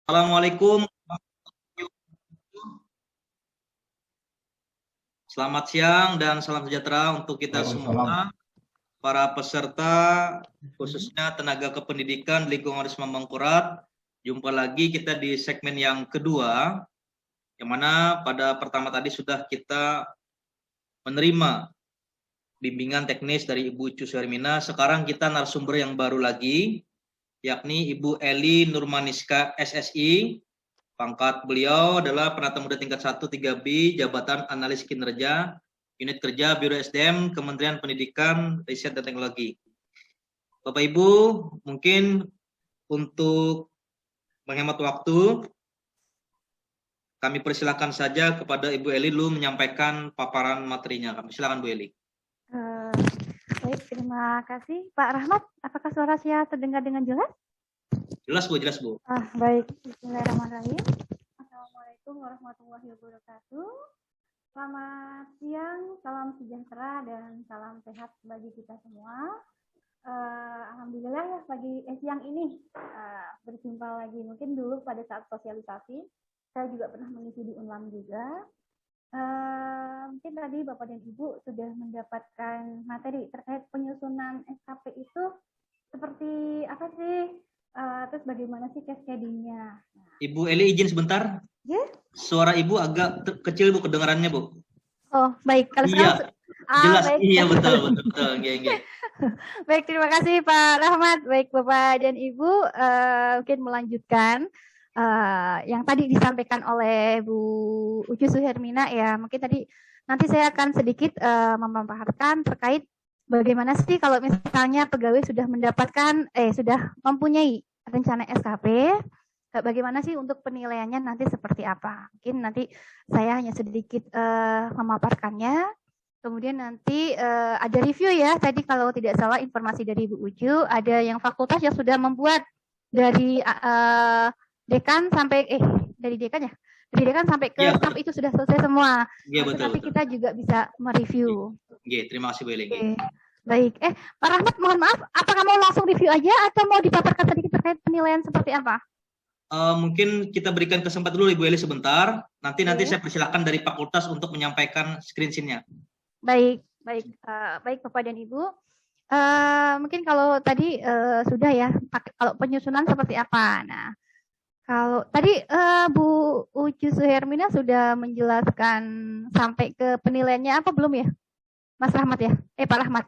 Assalamualaikum. Selamat siang dan salam sejahtera untuk kita Waalaikumsalam. semua, para peserta, khususnya tenaga kependidikan lingkungan Risma Mangkurat. Jumpa lagi kita di segmen yang kedua, yang mana pada pertama tadi sudah kita menerima bimbingan teknis dari Ibu Ucu Hermina. Sekarang kita narasumber yang baru lagi, yakni Ibu Eli Nurmaniska SSI. Pangkat beliau adalah penata muda tingkat 1 3B, Jabatan Analis Kinerja, Unit Kerja Biro SDM, Kementerian Pendidikan, Riset dan Teknologi. Bapak Ibu, mungkin untuk menghemat waktu, kami persilakan saja kepada Ibu Eli dulu menyampaikan paparan materinya. Kami silakan Bu Eli. Baik, terima kasih Pak Rahmat. Apakah suara saya terdengar dengan jelas? Jelas Bu, jelas Bu. Baik, bismillahirrahmanirrahim. Assalamualaikum warahmatullahi wabarakatuh. Selamat siang, salam sejahtera dan salam sehat bagi kita semua. Alhamdulillah ya siang ini berjumpa lagi. Mungkin dulu pada saat sosialisasi saya juga pernah mengisi di Unlam juga. Mungkin tadi Bapak dan Ibu sudah mendapatkan materi terkait penyusunan SKP itu seperti apa sih? Terus bagaimana sih cascading-nya? Ibu Eli izin sebentar. Yeah? Suara Ibu agak kecil Bu kedengarannya Bu. Oh baik, kalau iya. Jelas, baik. Iya betul. Iya. Baik, terima kasih Pak Rahmat. Baik Bapak dan Ibu, mungkin melanjutkan yang tadi disampaikan oleh Bu Ucu Suhermina ya. Mungkin tadi nanti saya akan sedikit memaparkan terkait bagaimana sih kalau misalnya pegawai sudah mendapatkan sudah mempunyai rencana SKP, bagaimana sih untuk penilaiannya nanti seperti apa. Mungkin nanti saya hanya sedikit memaparkannya. Kemudian nanti ada review ya, tadi kalau tidak salah informasi dari Bu Ucu, ada yang fakultas yang sudah membuat dari dekan sampai dari dekan ya, dari dekan sampai ke staff itu sudah selesai semua. Iya betul. Nanti kita juga bisa mereview. Iya, terima kasih Bu Eli. Baik, Pak Rahmat, mohon maaf, apakah mau langsung review aja atau mau dipaparkan sedikit terkait penilaian seperti apa? Mungkin kita berikan kesempatan dulu Ibu Eli sebentar. Nanti saya persilakan dari fakultas untuk menyampaikan screen-nya. Baik Bapak dan Ibu. Mungkin kalau tadi sudah ya, kalau penyusunan seperti apa. Nah, kalau tadi Bu Ucu Suhermina sudah menjelaskan sampai ke penilaiannya apa belum ya, Mas Rahmat ya? Pak Rahmat.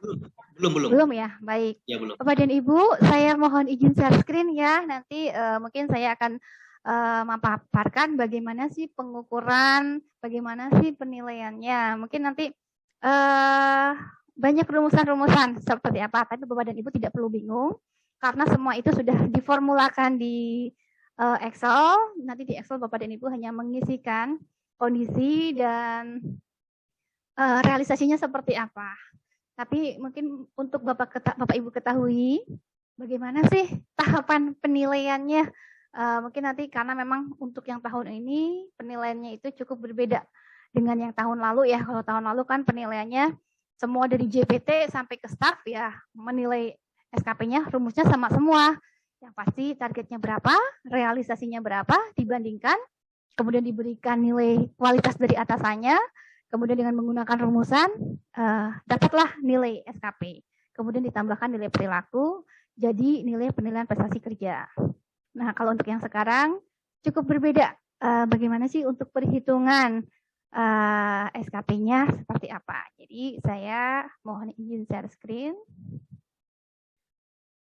Belum ya, baik. Ya, belum. Bapak dan Ibu, saya mohon izin share screen ya. Nanti mungkin saya akan memaparkan bagaimana sih pengukuran, bagaimana sih penilaiannya. Mungkin nanti banyak rumusan-rumusan seperti apa, tapi Bapak dan Ibu tidak perlu bingung karena semua itu sudah diformulakan di Excel. Nanti di Excel Bapak dan Ibu hanya mengisikan kondisi dan realisasinya seperti apa. Tapi mungkin untuk Bapak Ibu ketahui bagaimana sih tahapan penilaiannya. Mungkin nanti karena memang untuk yang tahun ini penilaiannya itu cukup berbeda dengan yang tahun lalu ya. Kalau tahun lalu kan penilaiannya semua dari JPT sampai ke staff ya, menilai SKP-nya rumusnya sama semua. Yang pasti targetnya berapa, realisasinya berapa dibandingkan, kemudian diberikan nilai kualitas dari atasannya, kemudian dengan menggunakan rumusan dapatlah nilai SKP. Kemudian ditambahkan nilai perilaku, jadi nilai penilaian prestasi kerja. Nah, kalau untuk yang sekarang cukup berbeda. Bagaimana sih untuk perhitungan SKP-nya seperti apa. Jadi saya mohon izin share screen.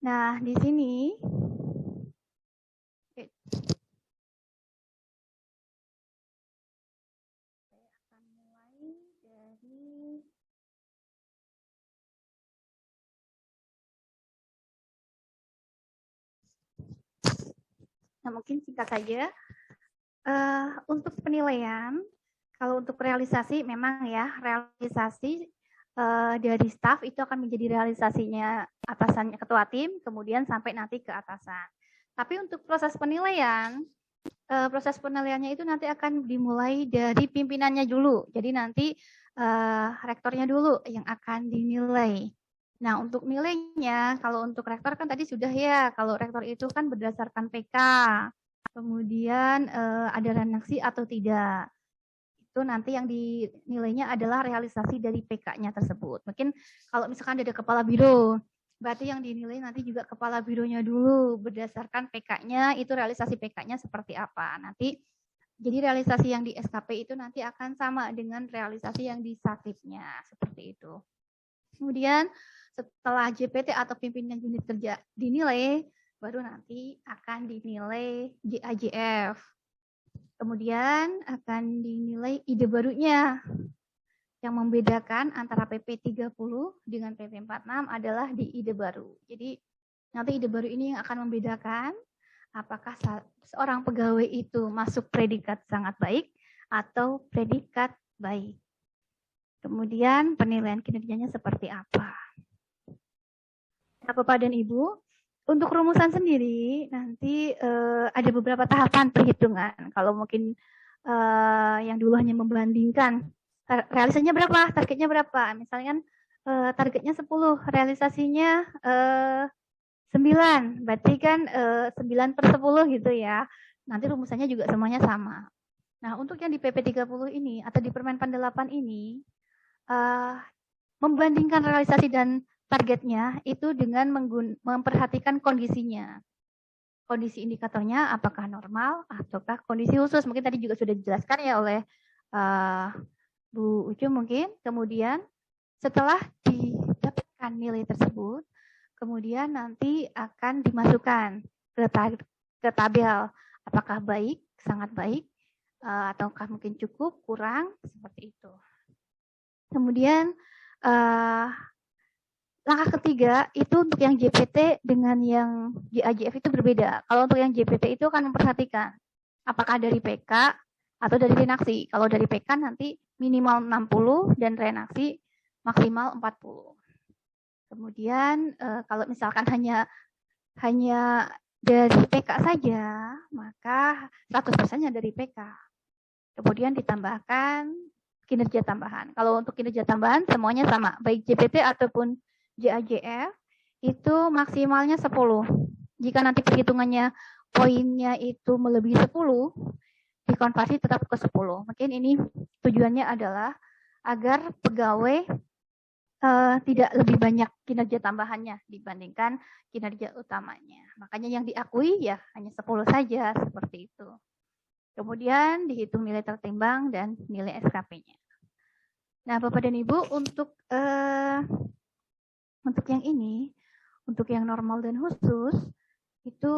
Nah, di sini saya akan mulai dari mungkin singkat saja. Untuk penilaian, kalau untuk realisasi memang ya, realisasi dari staff itu akan menjadi realisasinya atasannya ketua tim, kemudian sampai nanti ke atasan. Tapi untuk proses penilaiannya itu nanti akan dimulai dari pimpinannya dulu. Jadi nanti rektornya dulu yang akan dinilai. Nah, untuk nilainya, kalau untuk rektor kan tadi sudah ya, kalau rektor itu kan berdasarkan PK. Kemudian ada reaksi atau tidak. Itu nanti yang dinilainya adalah realisasi dari PK-nya tersebut. Mungkin kalau misalkan ada kepala biro, berarti yang dinilai nanti juga kepala bironya dulu berdasarkan PK-nya, itu realisasi PK-nya seperti apa. Nanti jadi realisasi yang di SKP itu nanti akan sama dengan realisasi yang di Satipnya, seperti itu. Kemudian setelah JPT atau pimpinan unit kerja dinilai, baru nanti akan dinilai JAJF. Kemudian akan dinilai ide barunya. Yang membedakan antara PP 30 dengan PP 46 adalah di ide baru. Jadi nanti ide baru ini yang akan membedakan apakah seorang pegawai itu masuk predikat sangat baik atau predikat baik. Kemudian penilaian kinerjanya seperti apa. Bapak dan Ibu, untuk rumusan sendiri nanti ada beberapa tahapan perhitungan. Kalau mungkin yang dulu hanya membandingkan realisasinya berapa, targetnya berapa. Misalnya targetnya 10, realisasinya 9, berarti kan 9/10 gitu ya. Nanti rumusannya juga semuanya sama. Nah, untuk yang di PP 30 ini atau di Permenpan 8 ini membandingkan realisasi dan targetnya itu dengan memperhatikan kondisinya. Kondisi indikatornya apakah normal ataukah kondisi khusus. Mungkin tadi juga sudah dijelaskan ya oleh Bu Ucu mungkin. Kemudian setelah didapatkan nilai tersebut, kemudian nanti akan dimasukkan ke tabel apakah baik, sangat baik, ataukah mungkin cukup, kurang, seperti itu. Kemudian langkah ketiga itu untuk yang JPT dengan yang JAJF itu berbeda. Kalau untuk yang JPT itu akan memperhatikan apakah dari PK atau dari renaksi. Kalau dari PK nanti minimal 60 dan renaksi maksimal 40. Kemudian kalau misalkan hanya dari PK saja, maka 100%-nya dari PK. Kemudian ditambahkan kinerja tambahan. Kalau untuk kinerja tambahan semuanya sama, baik JPT ataupun JAJF itu maksimalnya 10. Jika nanti perhitungannya poinnya itu melebihi 10, dikonversi tetap ke 10. Mungkin ini tujuannya adalah agar pegawai tidak lebih banyak kinerja tambahannya dibandingkan kinerja utamanya. Makanya yang diakui ya hanya 10 saja, seperti itu. Kemudian dihitung nilai tertimbang dan nilai SKP-nya. Nah, Bapak dan Ibu, untuk yang ini, untuk yang normal dan khusus, itu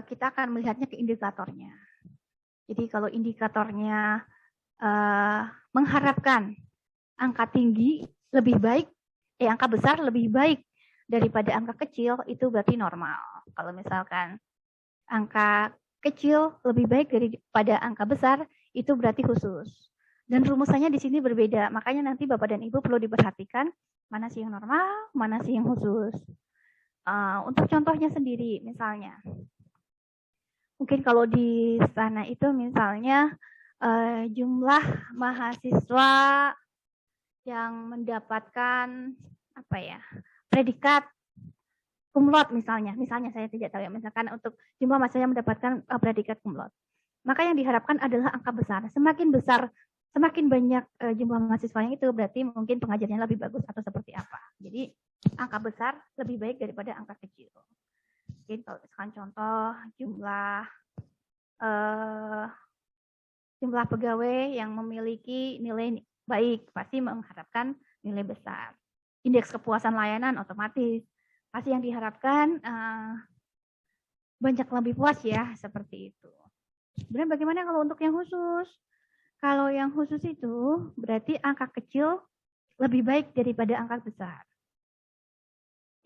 kita akan melihatnya ke indikatornya. Jadi kalau indikatornya mengharapkan angka tinggi lebih baik, angka besar lebih baik daripada angka kecil, itu berarti normal. Kalau misalkan angka kecil lebih baik daripada angka besar, itu berarti khusus. Dan rumusannya di sini berbeda, makanya nanti Bapak dan Ibu perlu diperhatikan mana sih yang normal, mana sih yang khusus. Untuk contohnya sendiri, misalnya, mungkin kalau di sana itu misalnya jumlah mahasiswa yang mendapatkan predikat cum laude misalnya saya tidak tahu ya, misalkan untuk jumlah mahasiswa yang mendapatkan predikat cum laude, maka yang diharapkan adalah angka besar. Semakin banyak jumlah mahasiswanya itu berarti mungkin pengajarnya lebih bagus atau seperti apa. Jadi angka besar lebih baik daripada angka kecil. Mungkin kalau misalkan contoh jumlah pegawai yang memiliki nilai baik pasti mengharapkan nilai besar. Indeks kepuasan layanan otomatis pasti yang diharapkan banyak lebih puas ya, seperti itu. Kemudian bagaimana kalau untuk yang khusus? Kalau yang khusus itu berarti angka kecil lebih baik daripada angka besar.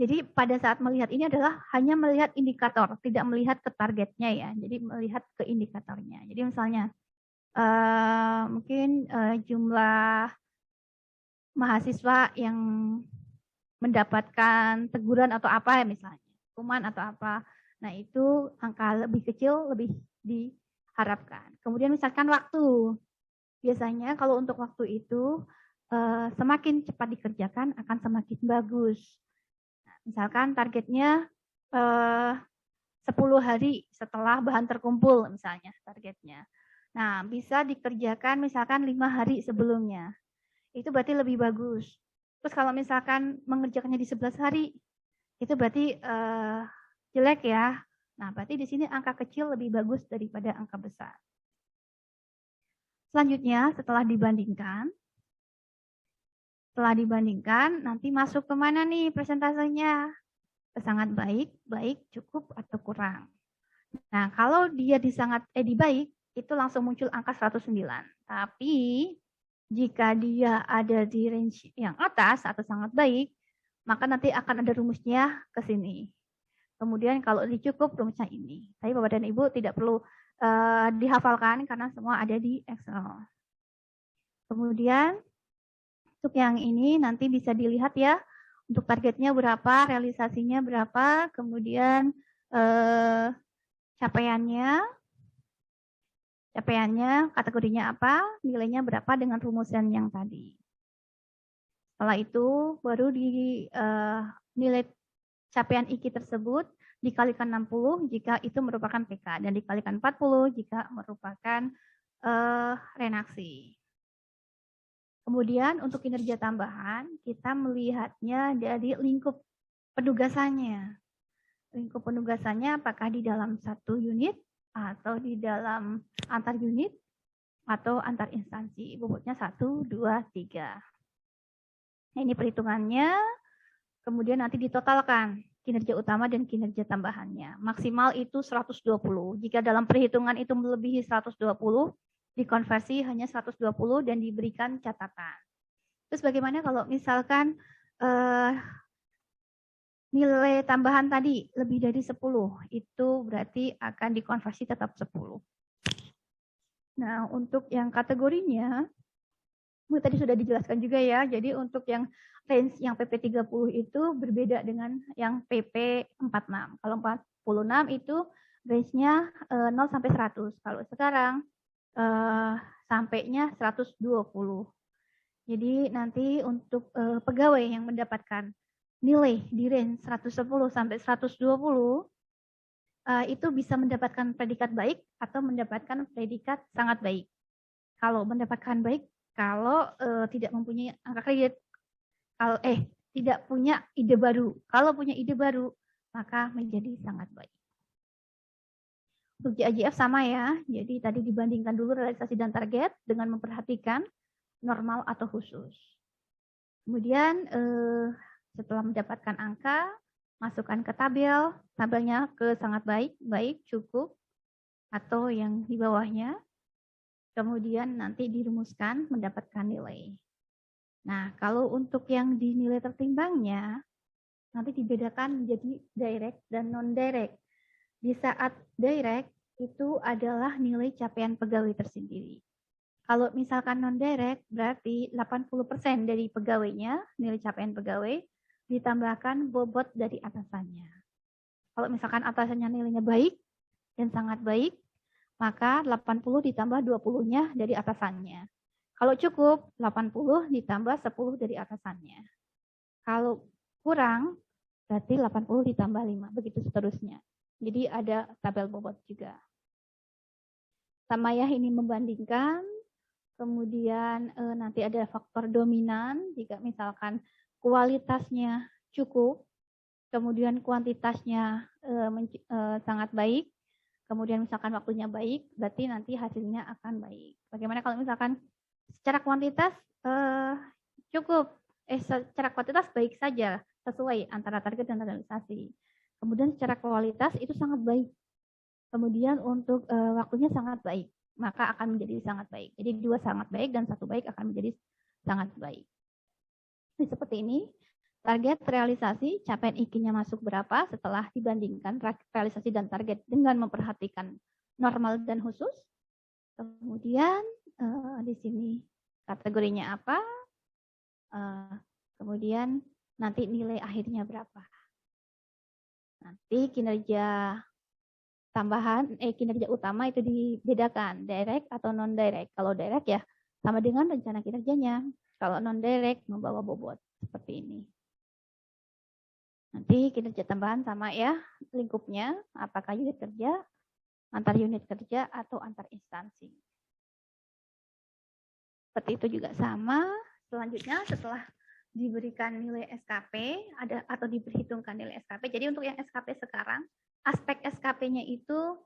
Jadi pada saat melihat ini adalah hanya melihat indikator, tidak melihat ke targetnya ya. Jadi melihat ke indikatornya. Jadi misalnya mungkin jumlah mahasiswa yang mendapatkan teguran atau apa ya, misalnya hukuman atau apa, nah itu angka lebih kecil lebih diharapkan. Kemudian misalkan waktu, biasanya kalau untuk waktu itu semakin cepat dikerjakan akan semakin bagus. Nah, misalkan targetnya 10 hari setelah bahan terkumpul misalnya targetnya. Nah, bisa dikerjakan misalkan 5 hari sebelumnya. Itu berarti lebih bagus. Terus kalau misalkan mengerjakannya di 11 hari, itu berarti jelek ya. Nah, berarti di sini angka kecil lebih bagus daripada angka besar. Selanjutnya, setelah dibandingkan, nanti masuk ke mana nih presentasenya? Ke sangat baik, baik, cukup, atau kurang. Nah, kalau dia di baik, itu langsung muncul angka 109. Tapi, jika dia ada di range yang atas atau sangat baik, maka nanti akan ada rumusnya ke sini. Kemudian kalau cukup rumusnya ini. Tapi Bapak dan Ibu tidak perlu dihafalkan karena semua ada di Excel. Kemudian untuk yang ini nanti bisa dilihat ya, untuk targetnya berapa, realisasinya berapa, kemudian capaiannya, kategorinya apa, nilainya berapa dengan rumusan yang tadi. Setelah itu baru di nilai capaian IKI tersebut dikalikan 60 jika itu merupakan PK dan dikalikan 40 jika merupakan renaksi. Kemudian untuk kinerja tambahan, kita melihatnya dari lingkup penugasannya. Lingkup penugasannya apakah di dalam satu unit, atau di dalam antar unit, atau antar instansi. Bobotnya 1, 2, 3. Nah, ini perhitungannya, kemudian nanti ditotalkan kinerja utama dan kinerja tambahannya. Maksimal itu 120. Jika dalam perhitungan itu melebihi 120, dikonversi hanya 120 dan diberikan catatan. Terus bagaimana kalau misalkan nilai tambahan tadi lebih dari 10, itu berarti akan dikonversi tetap 10. Nah, untuk yang kategorinya, tadi sudah dijelaskan juga ya, jadi untuk yang range yang PP30 itu berbeda dengan yang PP46. Kalau 46 itu range-nya 0 sampai 100. Kalau sekarang sampainya 120. Jadi nanti untuk pegawai yang mendapatkan nilai di range 110 sampai 120 itu bisa mendapatkan predikat baik atau mendapatkan predikat sangat baik. Kalau mendapatkan baik, kalau tidak mempunyai angka kredit, kalau tidak punya ide baru. Kalau punya ide baru, maka menjadi sangat baik. Untuk JAJF sama ya, jadi tadi dibandingkan dulu realisasi dan target dengan memperhatikan normal atau khusus. Kemudian setelah mendapatkan angka, masukkan ke tabel, tabelnya ke sangat baik, baik, cukup, atau yang di bawahnya. Kemudian nanti dirumuskan mendapatkan nilai. Nah, kalau untuk yang dinilai tertimbangnya, nanti dibedakan menjadi direct dan non-direct. Di saat direct itu adalah nilai capaian pegawai tersendiri. Kalau misalkan non-direct berarti 80% dari pegawainya, nilai capaian pegawai, ditambahkan bobot dari atasannya. Kalau misalkan atasannya nilainya baik dan sangat baik, maka 80 ditambah 20-nya dari atasannya. Kalau cukup, 80 ditambah 10 dari atasannya. Kalau kurang, berarti 80 ditambah 5, begitu seterusnya. Jadi ada tabel bobot juga. Sama ya, ini membandingkan, kemudian nanti ada faktor dominan, jika misalkan kualitasnya cukup, kemudian kuantitasnya sangat baik, kemudian misalkan waktunya baik, berarti nanti hasilnya akan baik. Bagaimana kalau misalkan secara kuantitas cukup, secara kuantitas baik saja, sesuai antara target dan realisasi. Kemudian secara kualitas itu sangat baik. Kemudian untuk waktunya sangat baik, maka akan menjadi sangat baik. Jadi 2 sangat baik dan 1 baik akan menjadi sangat baik. Jadi seperti ini, target realisasi, capaian IKI-nya masuk berapa setelah dibandingkan realisasi dan target dengan memperhatikan normal dan khusus. Kemudian di sini kategorinya apa, kemudian nanti nilai akhirnya berapa. Nanti kinerja tambahan, kinerja utama itu dibedakan, direct atau non-direct. Kalau direct ya sama dengan rencana kinerjanya. Kalau non-direct membawa bobot seperti ini. Nanti kinerja tambahan sama ya lingkupnya, apakah unit kerja, antar unit kerja, atau antar instansi. Seperti itu juga sama. Selanjutnya setelah diberikan nilai SKP atau diperhitungkan nilai SKP. Jadi untuk yang SKP sekarang, aspek SKP-nya itu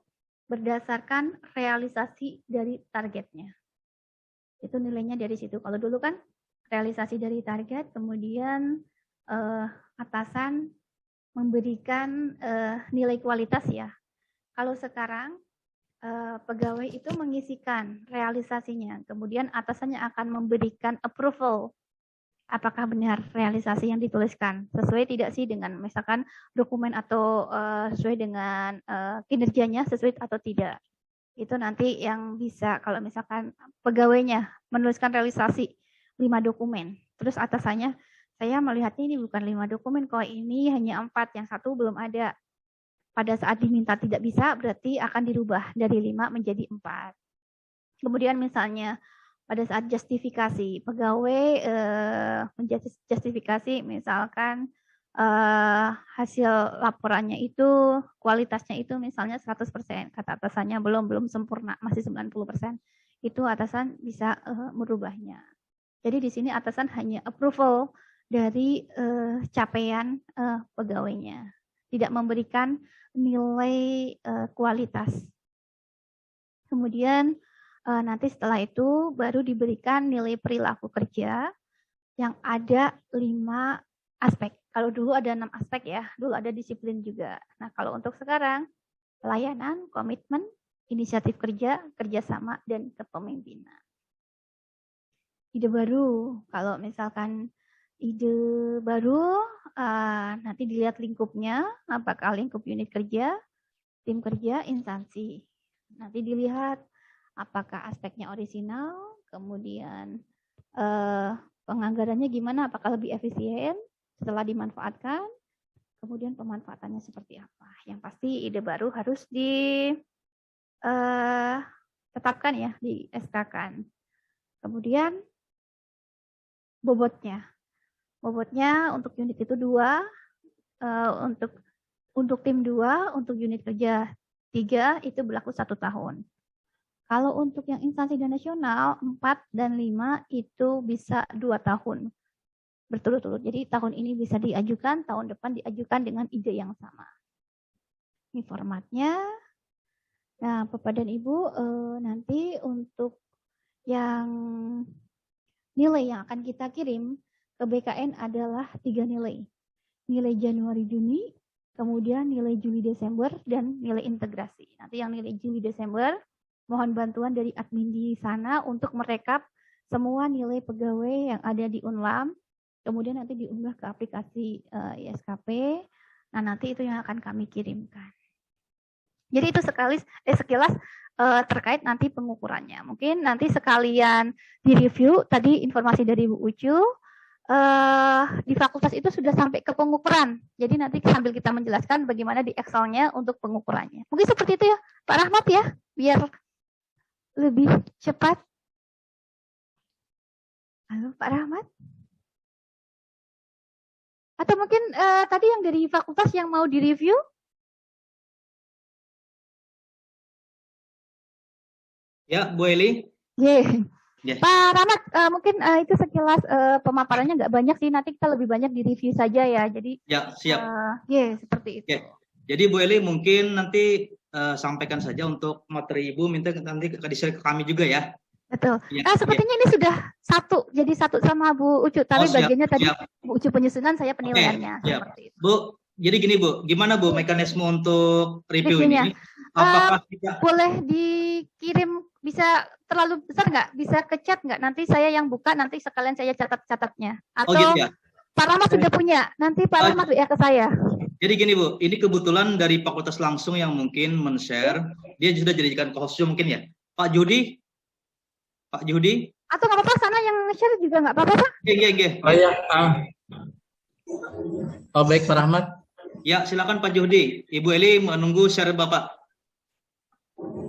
berdasarkan realisasi dari targetnya. Itu nilainya dari situ. Kalau dulu kan realisasi dari target, kemudian atasan memberikan nilai kualitas ya. Kalau sekarang pegawai itu mengisikan realisasinya, kemudian atasannya akan memberikan approval. Apakah benar realisasi yang dituliskan sesuai tidak sih dengan misalkan dokumen atau sesuai dengan kinerjanya sesuai atau tidak. Itu nanti yang bisa kalau misalkan pegawainya menuliskan realisasi 5 dokumen, terus atasannya saya melihatnya ini bukan 5 dokumen kok, ini hanya 4, yang 1 belum ada. Pada saat diminta tidak bisa, berarti akan dirubah dari 5 menjadi 4. Kemudian misalnya pada saat justifikasi, pegawai menjustifikasi misalkan hasil laporannya itu, kualitasnya itu misalnya 100%, kata atasannya belum sempurna, masih 90%, itu atasan bisa merubahnya. Jadi di sini atasan hanya approval dari capaian pegawainya, tidak memberikan nilai kualitas. Kemudian nanti setelah itu baru diberikan nilai perilaku kerja yang ada 5 aspek. Kalau dulu ada 6 aspek ya, dulu ada disiplin juga. Nah kalau untuk sekarang, pelayanan, komitmen, inisiatif kerja, kerjasama, dan kepemimpinan. Ide baru, kalau misalkan ide baru, nanti dilihat lingkupnya, apakah lingkup unit kerja, tim kerja, instansi. Nanti dilihat apakah aspeknya orisinal, kemudian penganggarannya gimana, apakah lebih efisien setelah dimanfaatkan, kemudian pemanfaatannya seperti apa. Yang pasti ide baru harus ditetapkan ya, di SK-kan. Kemudian bobotnya untuk unit itu 2, untuk tim 2, untuk unit kerja 3 itu berlaku 1 tahun. Kalau untuk yang instansi dan nasional 4 dan 5 itu bisa 2 tahun berturut-turut. Jadi tahun ini bisa diajukan, tahun depan diajukan dengan ide yang sama. Ini formatnya. Nah, Bapak dan Ibu, nanti untuk yang nilai yang akan kita kirim ke BKN adalah 3 nilai. Nilai Januari-Juni, kemudian nilai Juli-Desember, dan nilai integrasi. Nanti yang nilai Juli-Desember, mohon bantuan dari admin di sana untuk merekap semua nilai pegawai yang ada di Unlam, kemudian nanti diunggah ke aplikasi ISKP. Nah, nanti itu yang akan kami kirimkan. Jadi itu sekilas terkait nanti pengukurannya. Mungkin nanti sekalian direview tadi informasi dari Bu Ucu, di fakultas itu sudah sampai ke pengukuran. Jadi nanti sambil kita menjelaskan bagaimana di Excel-nya untuk pengukurannya. Mungkin seperti itu ya, Pak Rahmat ya, biar lebih cepat. Halo Pak Rahmat? Atau mungkin tadi yang dari fakultas yang mau direview? Ya, Bu Eli. Yeah. Pak Rahmat, mungkin itu sekilas pemaparannya nggak banyak sih, nanti kita lebih banyak di review saja ya. Jadi ya siap. Seperti itu. Jadi Bu Eli mungkin nanti sampaikan saja untuk materi Ibu, minta nanti di-share ke kami juga ya. Betul. Sepertinya ini sudah jadi satu sama Bu Ucu, tapi bagiannya tadi Bu Ucu penyusunan, saya penilaiannya. Seperti itu. Bu, jadi gini Bu, gimana Bu mekanisme untuk review ini? Apakah kita boleh dikirim, bisa terlalu besar nggak? Bisa ke chat nggak? Nanti saya yang buka, nanti sekalian saya catat-catatnya. Atau gitu ya? Pak Rahmat sudah punya, nanti Pak Rahmat ya ke saya. Jadi gini Bu, ini kebetulan dari fakultas langsung yang mungkin men-share, dia sudah jadikan khusus mungkin ya. Pak Judi? Atau nggak apa-apa, sana yang share juga nggak apa-apa Pak? Iya. Oh ya, oh baik Pak Rahmat. Ya silakan Pak Judi. Ibu Eli menunggu share Bapak.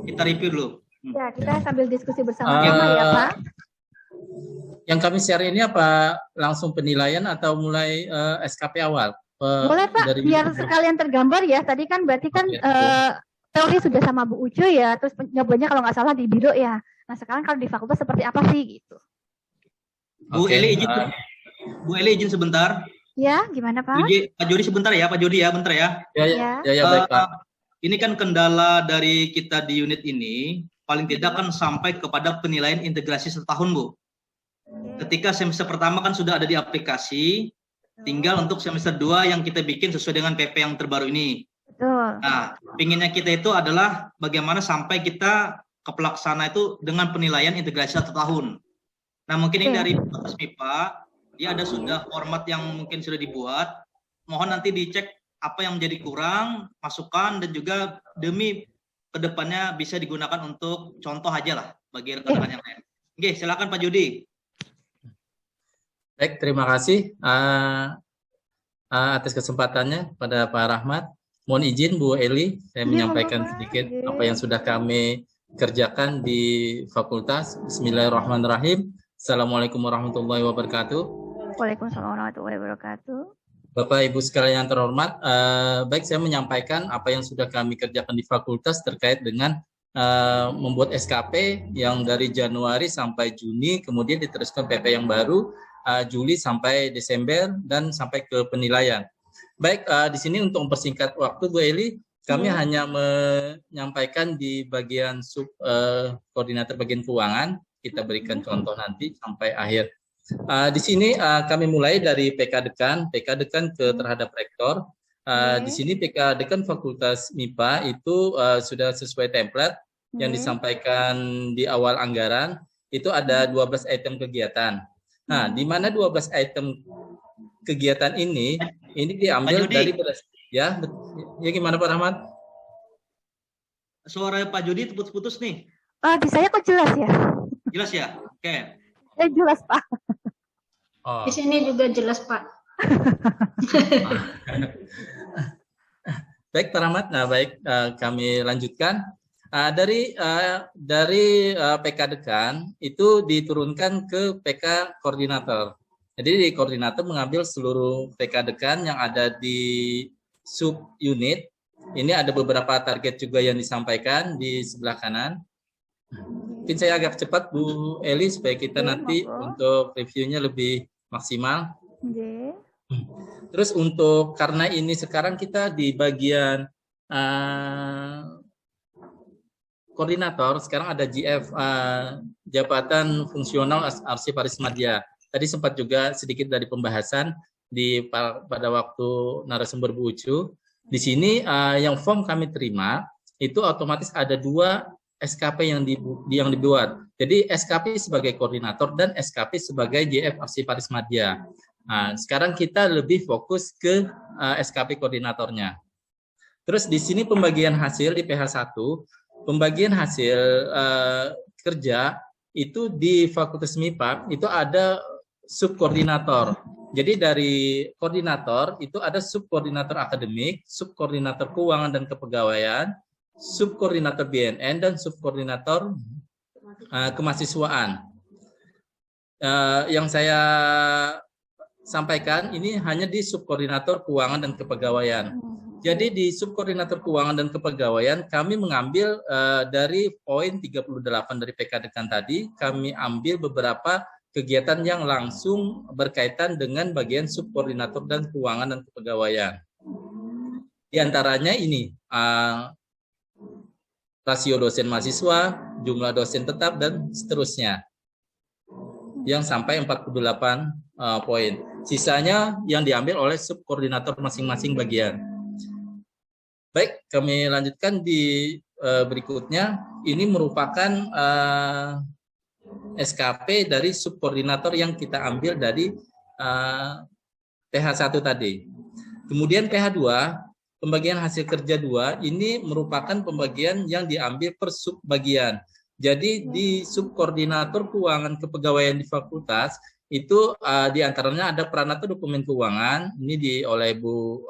Kita review dulu. Ya, kita sambil diskusi bersama-sama ya Pak. Yang kami share ini apa langsung penilaian atau mulai SKP awal? Boleh Pak, dari biar sekalian tergambar ya. Tadi kan berarti kan teori sudah sama Bu Ucu ya, terus nyobanya kalau nggak salah di Biro ya. Nah sekarang kalau di fakultas seperti apa sih gitu? Bu Eli izin, Bu Eli izin sebentar. Ya, gimana Pak? Pak Jody sebentar ya, Pak Jody ya, bentar ya. Ya, baik Pak. Ini kan kendala dari kita di unit ini, paling tidak kan sampai kepada penilaian integrasi setahun, Bu. Ketika semester pertama kan sudah ada di aplikasi, tinggal untuk semester 2 yang kita bikin sesuai dengan PP yang terbaru ini. Betul. Nah, pinginnya kita itu adalah bagaimana sampai kita ke pelaksana itu dengan penilaian integrasi 1 tahun. Nah, mungkin ini dari Fakultas MIPA, dia ada sudah format yang mungkin sudah dibuat. Mohon nanti dicek apa yang menjadi kurang, masukan, dan juga demi kedepannya bisa digunakan untuk contoh aja lah bagi rekan-rekan yang lain. Oke, silakan Pak Jody. Baik, terima kasih atas kesempatannya pada Pak Rahmat. Mohon izin Bu Eli, saya menyampaikan sedikit apa yang sudah kami kerjakan di fakultas. Bismillahirrahmanirrahim. Assalamualaikum warahmatullahi wabarakatuh. Waalaikumsalam warahmatullahi wabarakatuh. Bapak Ibu sekalian yang terhormat, baik saya menyampaikan apa yang sudah kami kerjakan di fakultas terkait dengan membuat SKP yang dari Januari sampai Juni, kemudian diteruskan PP yang baru Juli sampai Desember dan sampai ke penilaian. Baik, di sini untuk mempersingkat waktu Bu Eli, kami hanya menyampaikan di bagian koordinator bagian keuangan, kita berikan contoh nanti sampai akhir. Di sini kami mulai dari PK Dekan ke terhadap rektor. Di sini PK Dekan Fakultas MIPA itu sudah sesuai template yang disampaikan di awal anggaran. Itu ada 12 item kegiatan. Nah, di mana 12 item kegiatan ini diambil dari ya gimana Pak Rahmat? Suara Pak Jody putus-putus nih. Di saya kok jelas ya? Jelas ya? Oke. Jelas Pak. Di sini juga jelas Pak. Baik Pak Rahmat, nah baik kami lanjutkan. Dari PK Dekan itu diturunkan ke PK Koordinator. Jadi di Koordinator mengambil seluruh PK Dekan yang ada di sub unit. Ini ada beberapa target juga yang disampaikan di sebelah kanan. Mungkin saya agak cepat Bu Eli supaya kita nanti untuk reviewnya lebih maksimal. Terus untuk karena ini sekarang kita di bagian koordinator, sekarang ada GF jabatan fungsional arsiparis media. Tadi sempat juga sedikit dari pembahasan pada waktu narasumber Bu Ucu. Di sini yang form kami terima itu otomatis ada 2 SKP yang dibuat. Jadi SKP sebagai koordinator dan SKP sebagai JF arsiparis media. Nah, sekarang kita lebih fokus ke SKP koordinatornya. Terus di sini pembagian hasil di PH1, pembagian hasil kerja itu di Fakultas MIPA itu ada subkoordinator. Jadi dari koordinator itu ada subkoordinator akademik, subkoordinator keuangan dan kepegawaian, subkoordinator BNN dan subkoordinator kemahasiswaan. Yang saya sampaikan ini hanya di subkoordinator keuangan dan kepegawaian. Jadi di subkoordinator keuangan dan kepegawaian kami mengambil dari poin 38 dari PK Dekan tadi, kami ambil beberapa kegiatan yang langsung berkaitan dengan bagian subkoordinator dan keuangan dan kepegawaian. Di antaranya ini rasio dosen mahasiswa, jumlah dosen tetap, dan seterusnya. Yang sampai 48 poin. Sisanya yang diambil oleh subkoordinator masing-masing bagian. Baik, kami lanjutkan di berikutnya. Ini merupakan SKP dari subkoordinator yang kita ambil dari PH1 tadi. Kemudian PH2, pembagian hasil kerja 2 ini merupakan pembagian yang diambil per subbagian. Jadi di subkoordinator keuangan kepegawaian di fakultas itu diantaranya ada peranata dokumen keuangan, ini oleh Bu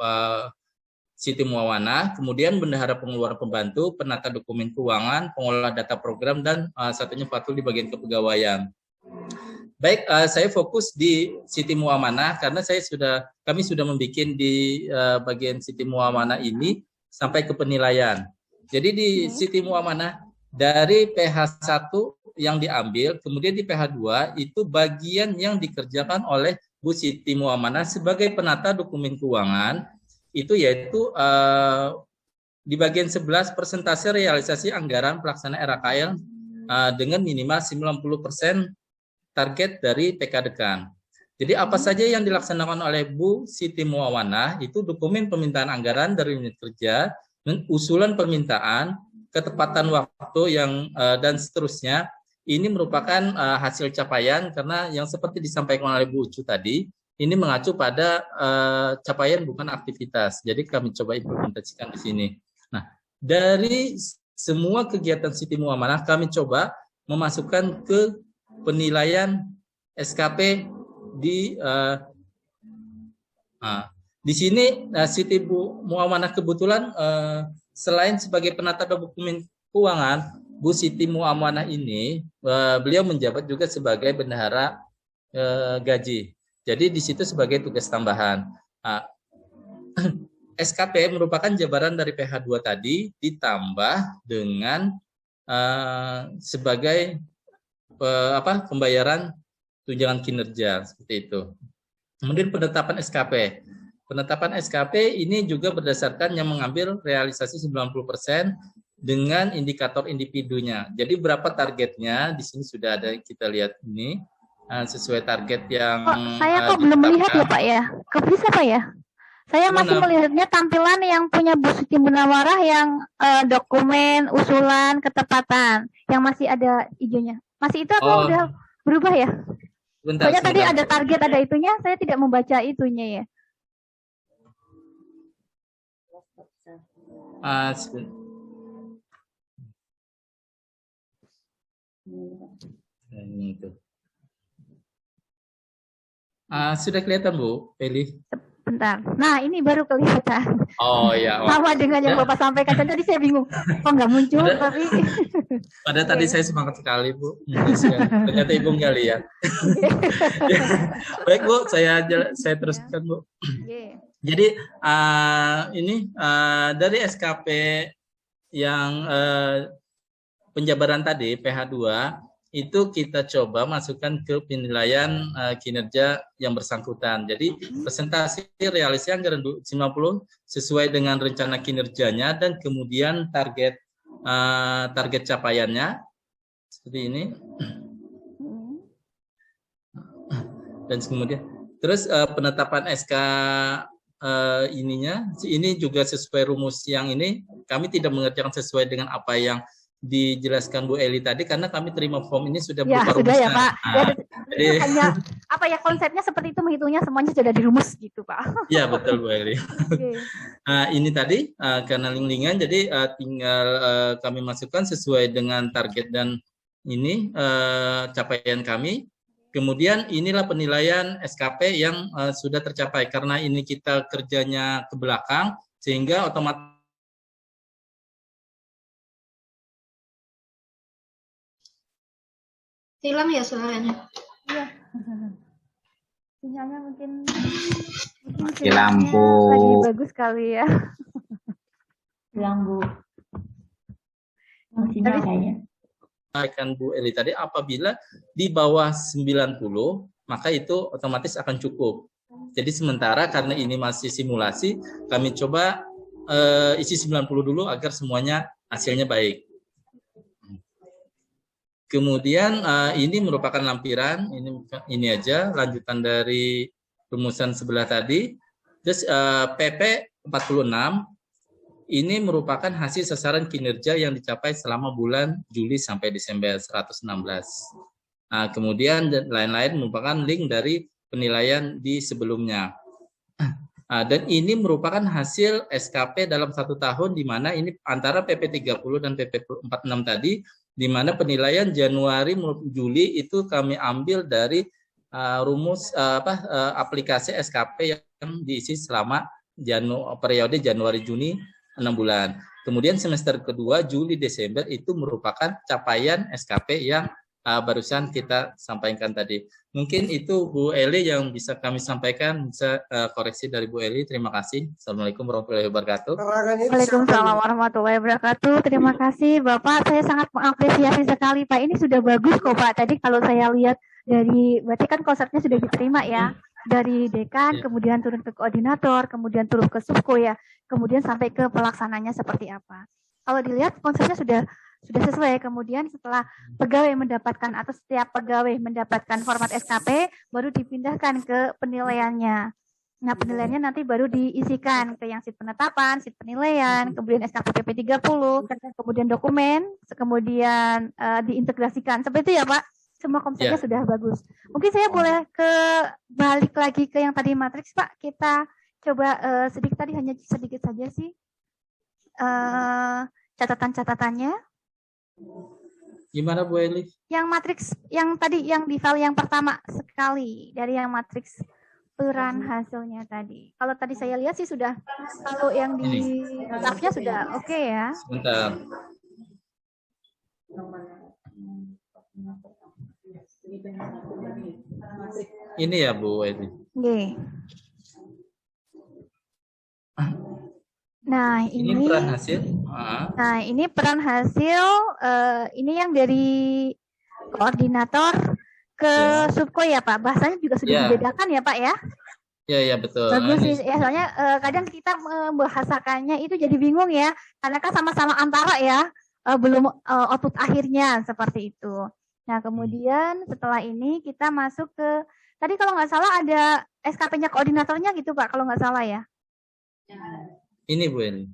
Siti Muawana, kemudian bendahara pengeluaran pembantu, penata dokumen keuangan, pengolah data program, dan satunya Fatul di bagian kepegawaian. Baik, saya fokus di Siti Muamanah karena kami sudah membuat di bagian Siti Muamanah ini sampai ke penilaian. Jadi di Siti Muamanah dari PH 1 yang diambil, kemudian di PH 2 itu bagian yang dikerjakan oleh Bu Siti Muamanah sebagai penata dokumen keuangan, itu yaitu di bagian 11 persentase realisasi anggaran pelaksanaan RKL dengan minimal 90% target dari PKDK. Jadi apa saja yang dilaksanakan oleh Bu Siti Muamanah itu dokumen permintaan anggaran dari unit kerja, usulan permintaan, ketepatan waktu dan seterusnya. Ini merupakan hasil capaian karena yang seperti disampaikan oleh Bu Ucu tadi, ini mengacu pada capaian bukan aktivitas. Jadi kami coba implementasikan di sini. Nah, dari semua kegiatan Siti Muamanah kami coba memasukkan ke penilaian SKP di sini Siti Muamanah kebetulan selain sebagai penata dokumen keuangan, Bu Siti Muamanah ini beliau menjabat juga sebagai bendahara gaji. Jadi di situ sebagai tugas tambahan. SKP merupakan jabaran dari PH 2 tadi ditambah dengan sebagai pembayaran tunjangan kinerja seperti itu. Kemudian penetapan SKP. Penetapan SKP ini juga berdasarkan yang mengambil realisasi 90% dengan indikator individunya. Jadi berapa targetnya di sini sudah ada, kita lihat ini sesuai target yang saya kok belum melihat ya Pak ya. Kok bisa Pak ya? Saya masih melihatnya tampilan yang punya Bu Siti Muamanah yang dokumen, usulan, ketepatan, yang masih ada hijaunya. Masih itu atau udah berubah ya? Soalnya tadi ada target, ada itunya, saya tidak membaca itunya ya. Sudah kelihatan Bu, Eli? Bentar. Nah, ini baru kelihatan. Oh ya. Sama dengan yang Bapak sampaikan tadi, saya bingung. Kok nggak muncul tapi. Pada tadi saya semangat sekali Bu. Ternyata Ibu nggak lihat. Baik Bu, saya teruskan Bu. Jadi ini dari SKP yang penjabaran tadi PH 2 itu kita coba masukkan ke penilaian kinerja yang bersangkutan. Jadi presentasi realisasi anggaran 90 sesuai dengan rencana kinerjanya dan kemudian target capaiannya seperti ini. Dan kemudian terus penetapan SK ini juga sesuai rumus yang ini, kami tidak mengerjakan sesuai dengan apa yang dijelaskan Bu Eli tadi karena kami terima form ini sudah berupa rumusnya. Ya Pak. Jadi hanya konsepnya seperti itu, menghitungnya semuanya sudah dirumus gitu Pak. Iya betul Bu Eli. Ini tadi karena link-linkan jadi tinggal kami masukkan sesuai dengan target dan ini capaian kami. Kemudian inilah penilaian SKP yang sudah tercapai karena ini kita kerjanya ke belakang sehingga otomatis hilang ya suaranya. Iya. Sinyalnya mungkin mati lampu. Lagi bagus kali ya. Lampu. Sinyal kayaknya. Sampaikan Bu Eli tadi, apabila di bawah 90 maka itu otomatis akan cukup. Jadi sementara karena ini masih simulasi, kami coba isi 90 dulu agar semuanya hasilnya baik. Kemudian ini merupakan lampiran, ini aja lanjutan dari rumusan sebelah tadi. Terus PP 46 ini merupakan hasil sasaran kinerja yang dicapai selama bulan Juli sampai Desember 116. Nah, kemudian lain-lain merupakan link dari penilaian di sebelumnya. Dan ini merupakan hasil SKP dalam 1 tahun di mana ini antara PP 30 dan PP 46 tadi, di mana penilaian Januari Juli itu kami ambil dari rumus aplikasi SKP yang diisi selama periode Januari Juni 6 bulan. Kemudian semester kedua Juli Desember itu merupakan capaian SKP yang barusan kita sampaikan tadi. Mungkin itu Bu Eli yang bisa kami sampaikan, bisa koreksi dari Bu Eli. Terima kasih. Assalamualaikum warahmatullahi wabarakatuh. Waalaikumsalam warahmatullahi wabarakatuh. Terima kasih Bapak. Saya sangat mengapresiasi sekali Pak. Ini sudah bagus kok Pak. Tadi kalau saya lihat berarti kan konsepnya sudah diterima ya. Dari dekan, kemudian turun ke koordinator, kemudian turun ke subko ya, kemudian sampai ke pelaksananya seperti apa. Kalau dilihat konsepnya sudah sesuai, kemudian setelah pegawai mendapatkan atau setiap pegawai mendapatkan format SKP, baru dipindahkan ke penilaiannya. Nah, penilaiannya nanti baru diisikan ke yang sheet penetapan, sheet penilaian, kemudian SKP PP 30, kemudian dokumen, kemudian diintegrasikan. Seperti itu ya Pak? Semua konsepnya sudah bagus. Mungkin saya boleh balik lagi ke yang tadi matriks Pak. Kita coba sedikit tadi, hanya sedikit saja sih catatan-catatannya. Gimana Bu Eli? Yang matriks yang tadi yang di file yang pertama sekali dari yang matriks peran hasilnya tadi. Kalau tadi saya lihat sih sudah, kalau yang di draftnya sudah oke ya. Sebentar. Ini ya Bu Eli. Nah, ini peran hasil. Nah, ini peran hasil ini yang dari koordinator ke subko ya Pak. Bahasanya juga sudah dibedakan ya Pak ya. Ya betul. Bagus sih ya, soalnya kadang kita membahasakannya itu jadi bingung ya. Karena kan sama-sama antara ya, belum output akhirnya seperti itu. Nah, kemudian setelah ini kita masuk ke, tadi kalau nggak salah ada SKP-nya koordinatornya gitu Pak, kalau nggak salah ya. Ini Bu Eli.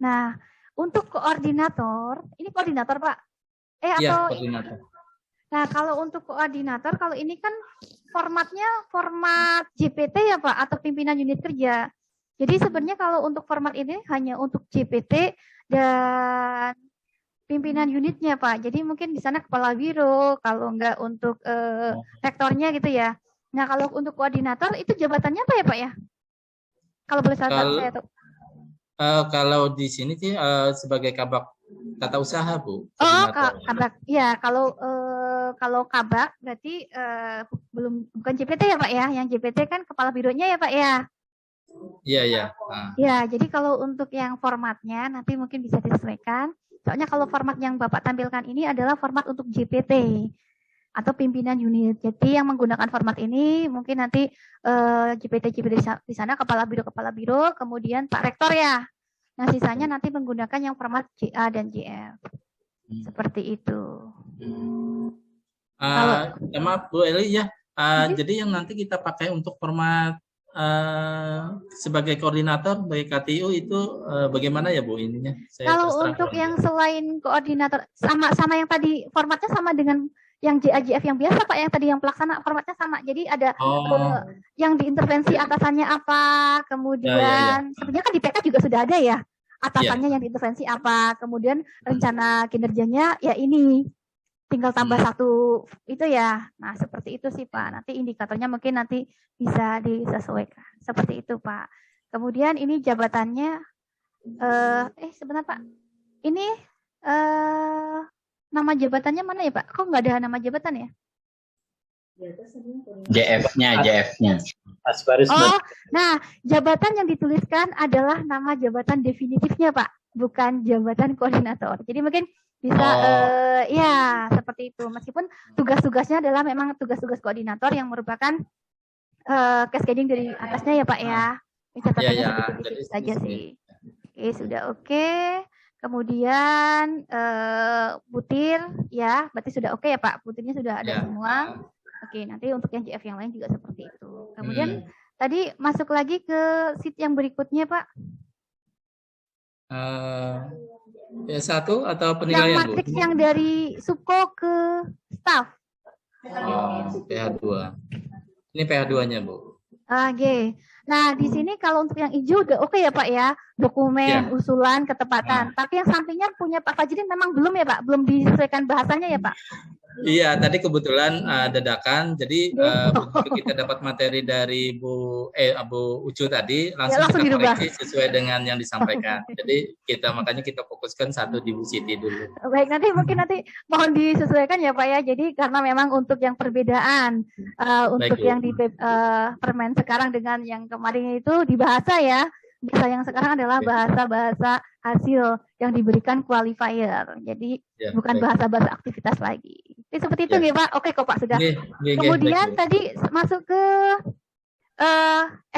Nah, untuk koordinator, ini koordinator Pak? Iya, koordinator. Nah, kalau untuk koordinator, kalau ini kan formatnya format JPT ya Pak, atau pimpinan unit kerja. Jadi sebenarnya kalau untuk format ini hanya untuk JPT dan pimpinan unitnya Pak. Jadi mungkin di sana kepala biro, kalau enggak untuk rektornya gitu ya. Nah, kalau untuk koordinator itu jabatannya apa ya Pak ya? Kalau boleh saya tahu. Kalau di sini sih sebagai kabak tata usaha Bu. Oh, kabak. Ya, kalau kabak berarti bukan JPT ya Pak ya? Yang JPT kan kepala bironya ya Pak ya? Iya. Ya, jadi kalau untuk yang formatnya nanti mungkin bisa disesuaikan. Soalnya kalau format yang Bapak tampilkan ini adalah format untuk JPT atau pimpinan unit. Jadi yang menggunakan format ini mungkin nanti JPT di sana kepala biro, kemudian Pak Rektor ya. Nah, sisanya nanti menggunakan yang format JA dan JF. Seperti itu. Maaf Bu Eli ya. Jadi yang nanti kita pakai untuk format sebagai koordinator bagi KTU itu bagaimana ya Bu ininya? Kalau untuk yang selain koordinator sama yang tadi formatnya sama dengan yang JAJF yang biasa Pak, yang tadi yang pelaksana formatnya sama. Jadi ada yang diintervensi atasannya apa, kemudian sebenarnya kan di PK juga sudah ada ya atasannya yang diintervensi apa, kemudian rencana kinerjanya ya ini tinggal tambah satu itu ya. Nah, seperti itu sih Pak. Nanti indikatornya mungkin nanti bisa disesuaikan. Seperti itu Pak. Kemudian ini jabatannya sebentar Pak. Ini nama jabatannya mana ya Pak? Kok nggak ada nama jabatan ya? JF-nya. Oh, nah jabatan yang dituliskan adalah nama jabatan definitifnya Pak, bukan jabatan koordinator. Jadi mungkin bisa ya seperti itu. Meskipun tugas-tugasnya adalah memang tugas-tugas koordinator yang merupakan cascading dari atasnya ya Pak ya. Catatannya seperti itu saja sih. Oke, sudah oke. Kemudian butir ya, berarti sudah oke ya Pak. Butirnya sudah ada semua. Oke, nanti untuk yang JF yang lain juga seperti itu. Kemudian tadi masuk lagi ke sheet yang berikutnya Pak. P1 atau penilaian yang matriks Bu? Yang dari subko ke staff. PH2. Ini PH2-nya Bu. Oke. Nah, di sini kalau untuk yang hijau udah oke ya Pak ya, dokumen, usulan, ketepatan. Tapi yang sampingnya punya Pak Fajrin memang belum ya Pak, belum disesuaikan bahasanya ya Pak. Iya, tadi kebetulan dadakan. Jadi begitu kita dapat materi dari Bu Ucu tadi, langsung langsung kita dirubah. koreksi sesuai dengan yang disampaikan. Jadi makanya kita fokuskan satu di Bu Siti dulu. Baik, mungkin nanti mohon disesuaikan ya Pak ya. Jadi karena memang untuk yang perbedaan untuk Baik, yang di permen sekarang dengan yang kemarin itu di bahasa ya. Bahasa yang sekarang adalah bahasa-bahasa hasil yang diberikan qualifier. Jadi ya, bukan bahasa-bahasa aktivitas lagi. Jadi seperti itu ya Pak. Oke kok Pak sudah. Kemudian tadi masuk ke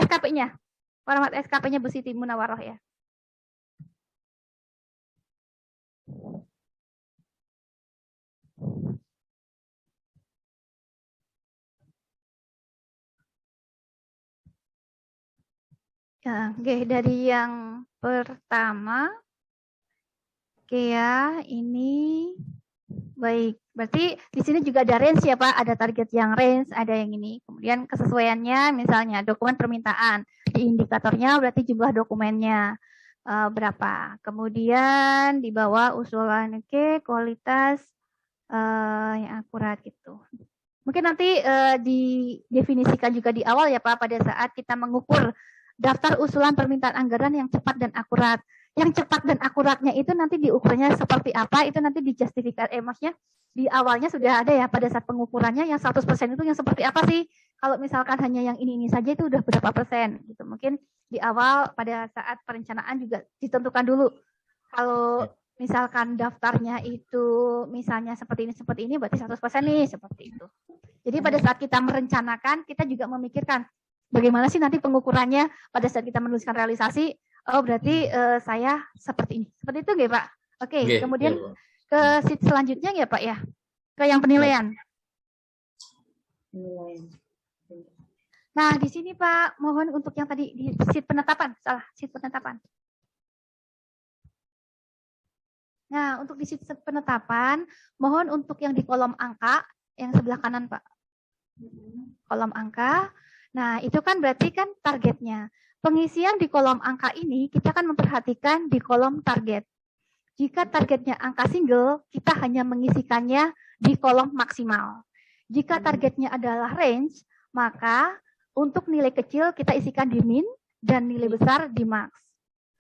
SKP-nya. Format SKP-nya Bu Siti Munawaroh ya. Ya, oke, dari yang pertama, oke ya, ini baik. Berarti di sini juga ada range ya Pak, ada target yang range, ada yang ini. Kemudian kesesuaiannya, misalnya dokumen permintaan, di indikatornya berarti jumlah dokumennya berapa. Kemudian di bawah usulan oke, kualitas yang akurat gitu. Mungkin nanti didefinisikan juga di awal ya Pak, pada saat kita mengukur daftar usulan permintaan anggaran yang cepat dan akurat. Yang cepat dan akuratnya itu nanti diukurnya seperti apa, itu nanti dijustifikasi, maksudnya di awalnya sudah ada ya pada saat pengukurannya yang 100% itu yang seperti apa sih. Kalau misalkan hanya yang ini saja itu udah berapa persen gitu. Mungkin di awal pada saat perencanaan juga ditentukan dulu. Kalau misalkan daftarnya itu misalnya seperti ini berarti 100% nih, seperti itu. Jadi pada saat kita merencanakan, kita juga memikirkan bagaimana sih nanti pengukurannya pada saat kita menuliskan realisasi. Oh berarti saya seperti ini. Seperti itu nggak Pak? Oke, kemudian ke sheet selanjutnya ya Pak ya? Ke yang penilaian. Nah di sini Pak, mohon untuk yang tadi di sheet penetapan. Salah, sheet penetapan. Nah untuk di sheet penetapan, mohon untuk yang di kolom angka, yang sebelah kanan Pak. Kolom angka. Nah, itu kan berarti kan targetnya. Pengisian di kolom angka ini kita akan memperhatikan di kolom target. Jika targetnya angka single, kita hanya mengisikannya di kolom maksimal. Jika targetnya adalah range, maka untuk nilai kecil kita isikan di min dan nilai besar di max.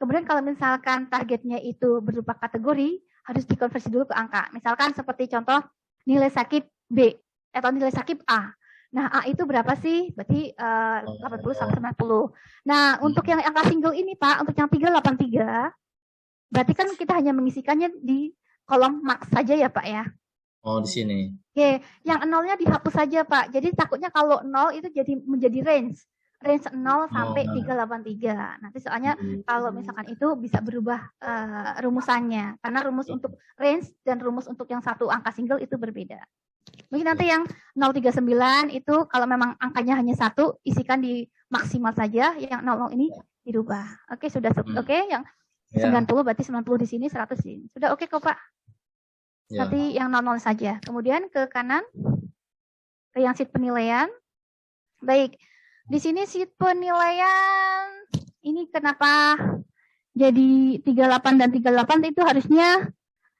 Kemudian kalau misalkan targetnya itu berupa kategori, harus dikonversi dulu ke angka. Misalkan seperti contoh nilai sakit B atau nilai sakit A. Nah, A itu berapa sih? Berarti 80 sampai 90. Nah, untuk yang angka single ini, Pak, untuk yang 383, berarti kan kita hanya mengisikannya di kolom max saja ya, Pak ya? Oh, di sini. Oke, yang nolnya dihapus saja, Pak. Jadi takutnya kalau 0 itu menjadi range. Range 0 sampai 383. Nanti soalnya kalau misalkan itu bisa berubah rumusannya. Karena rumus untuk range dan rumus untuk yang satu angka single itu berbeda. Mungkin nanti yang 039 itu kalau memang angkanya hanya 1, isikan di maksimal saja, yang 00 ini dirubah. Oke, sudah oke, yang 90 berarti 90 di sini, 100 di sini. Sudah oke kok, Pak. Nanti yang 00 saja. Kemudian ke kanan, ke yang sheet penilaian. Baik, di sini sheet penilaian, ini kenapa jadi 38 dan 38 itu harusnya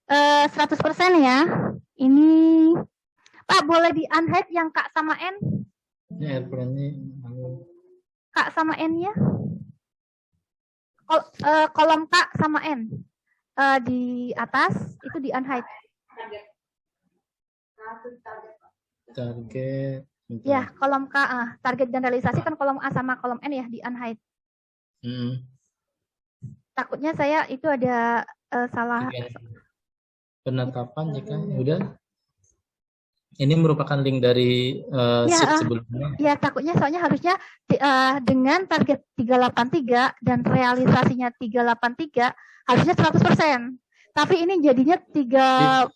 100% ya. Ini Pak, boleh di unhide yang Kak sama N? Ini airplane-nya. Kak sama N-nya? Kolom Kak sama N. Di atas, itu di unhide. Target. Ya, kolom K. Target dan realisasi kan kolom A sama kolom N ya, di unhide. Takutnya saya itu ada salah. Penetapan jika udah. Ini merupakan link dari sheet sebelumnya. Ya, takutnya soalnya harusnya dengan target 383 dan realisasinya 383 harusnya 100%. Tapi ini jadinya 15.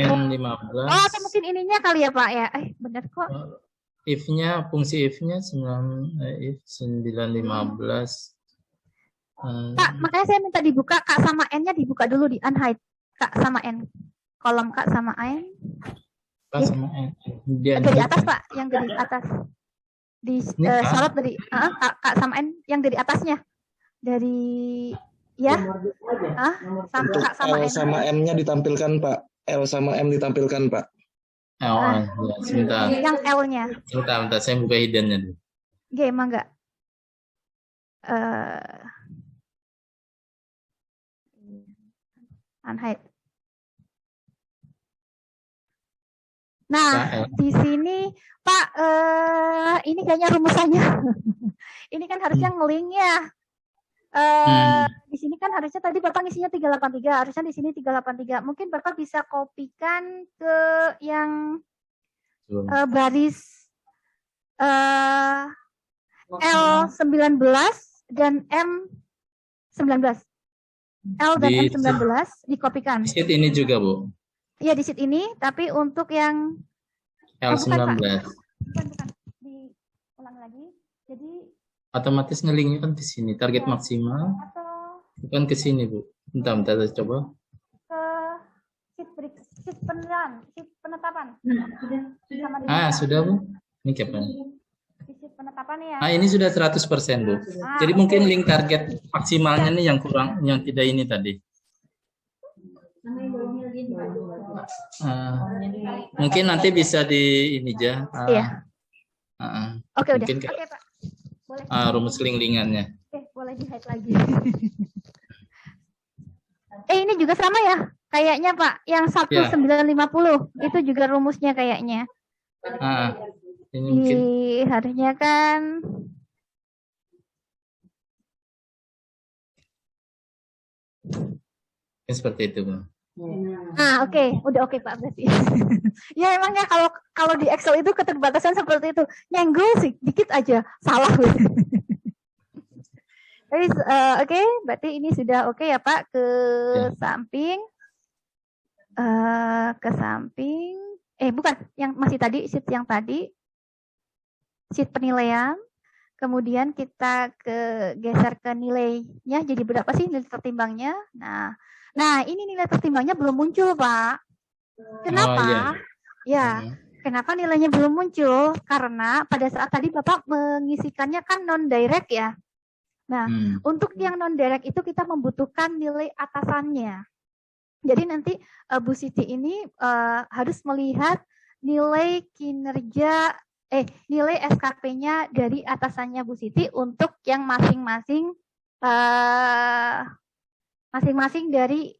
Oh, atau mungkin ininya kali ya, Pak ya. Benar kok. If-nya, fungsi if-nya 915. Pak, makanya saya minta dibuka Kak sama N-nya dibuka dulu di unhide. Kak sama N. Kolom Kak sama N. Dari atas Pak, yang dari atas di sorot dari Kak sama N yang dari atasnya dari ya Kak sama N. L sama M-nya ditampilkan Pak, L sama M ditampilkan Pak. ya, sebentar. Yang L-nya. Sebentar, saya buka hiddennya dulu. G, emang enggak? Unhide. Nah, di sini Pak, ini kayaknya rumusannya. Ini kan harusnya nge-link ya. Di sini kan harusnya tadi Bapak ngisinya 383, harusnya di sini 383. Mungkin Bapak bisa kopikan ke yang baris L19 dan M19. L dan M19 dikopikan. Di sheet ini juga, Bu. Iya, di sheet ini, tapi untuk yang L19. bukan. Diulang lagi. Jadi Otomatis nge-linknya kan di sini, target maksimal. atau Bukan ke sini, Bu. Bentar, saya coba. ke sheet penetapan. Sama di Sudah, Bu. Ini kapan? di sheet penetapan ya. Ini sudah 100%, Bu. Jadi mungkin link target maksimalnya nih yang kurang, yang tidak ini tadi. Mungkin nanti bisa di ini aja. Iya. Oke, udah. Mungkin Oke, Pak. Boleh. rumus link-lingannya. Oke, boleh di-hide lagi. Ini juga sama ya? Kayaknya, Pak, yang 1950 itu juga rumusnya kayaknya. Ini mungkin Harusnya kan seperti itu, Bu. oke. Udah oke, Pak, berarti. Ya emangnya kalau di Excel itu keterbatasan seperti itu. Nyenggol sih dikit aja salah. Jadi oke, berarti ini sudah oke ya, Pak, ke samping. Ke samping. Bukan, yang masih tadi sheet yang tadi. Sheet penilaian. Kemudian kita geser ke nilainya, jadi berapa sih nilai tertimbangnya? Nah, ini nilai tertimbangnya belum muncul, Pak. Kenapa? Kenapa nilainya belum muncul? Karena pada saat tadi Bapak mengisikannya kan non-direct ya. Nah, untuk yang non-direct itu kita membutuhkan nilai atasannya. Jadi nanti Bu Siti ini harus melihat nilai kinerja, nilai SKP-nya dari atasannya Bu Siti untuk yang masing-masing dari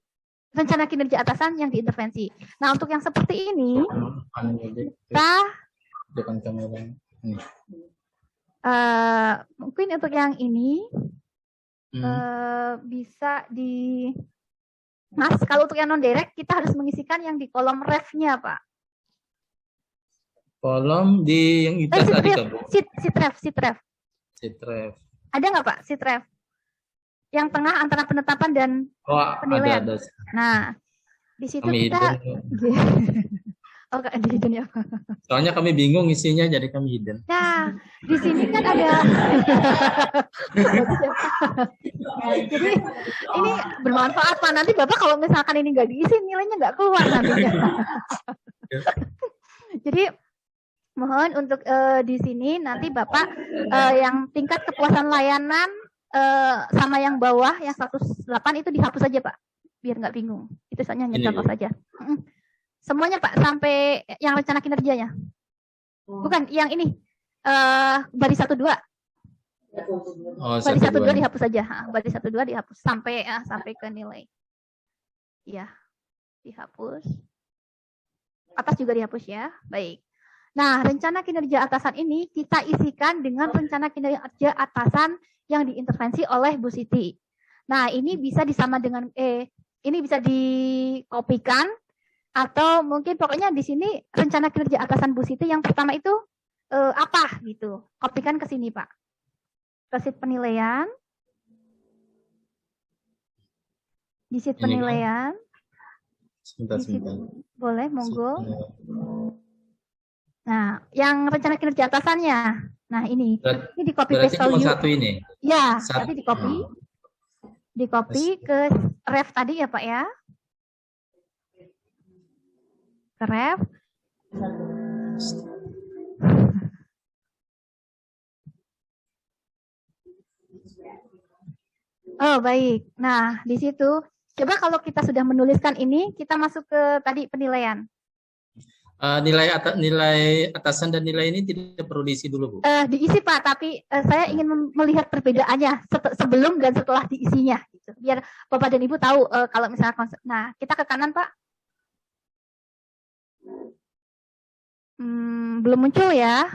rencana kinerja atasan yang diintervensi. Nah, untuk yang seperti ini, kita mungkin untuk yang ini bisa Mas, kalau untuk yang non-direct, kita harus mengisikan yang di kolom ref-nya, Pak. Kolom di yang itu tadi, Bu? Sheet ref. Ada nggak, Pak, sheet ref? Yang tengah antara penetapan dan penilaian. Ada. Nah, di situ kami kita di hidden ya. Soalnya kami bingung isinya, jadi kami hidden. Nah, di sini kan ada. Jadi ini bermanfaat, Pak. Nanti Bapak kalau misalkan ini nggak diisi, nilainya nggak keluar nantinya. Jadi mohon untuk di sini nanti Bapak yang tingkat kepuasan layanan sama yang bawah yang 108 itu dihapus saja, Pak, biar nggak bingung. Itu hanya contoh saja. Semuanya, Pak, sampai yang rencana kinerjanya. Bukan yang ini baris 12. Baris 12 dihapus saja. Baris 12 dihapus sampai ke nilai. Iya, dihapus. Atas juga dihapus ya. Baik. Nah, rencana kinerja atasan ini kita isikan dengan rencana kinerja atasan yang diintervensi oleh Bu Siti. Nah, ini bisa disama dengan ini bisa dikopikan atau mungkin pokoknya di sini rencana kinerja atasan Bu Siti yang pertama itu apa gitu. Kopikan ke sini, Pak. Ke sheet penilaian. Di sheet penilaian. Sebentar. Boleh, monggo. Nah, yang rencana kinerja atasannya. Nah, ini di copy paste value. Satu ini. Ya, tadi di copy. Di copy ke ref tadi ya, Pak ya. Ke ref. Oh, baik. Nah, di situ coba kalau kita sudah menuliskan ini, kita masuk ke tadi penilaian. Nilai atasan dan nilai ini tidak perlu diisi dulu, Bu? Diisi Pak, tapi saya ingin melihat perbedaannya sebelum dan setelah diisinya. Gitu. Biar Bapak dan Ibu tahu kalau misalnya konsep. Nah, kita ke kanan Pak. Belum muncul ya?